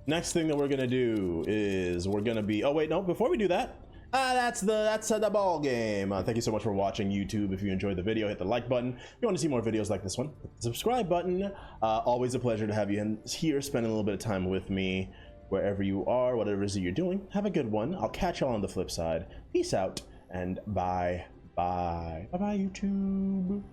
next thing that we're gonna do is we're gonna be... Oh, wait, no, before we do that, that's the ball game. Thank you so much for watching, YouTube. If you enjoyed the video, hit the like button. If you want to see more videos like this one, hit the subscribe button. Always a pleasure to have you here, spending a little bit of time with me, wherever you are, whatever it is that you're doing. Have a good one. I'll catch y'all on the flip side. Peace out, and bye-bye. Bye-bye, YouTube.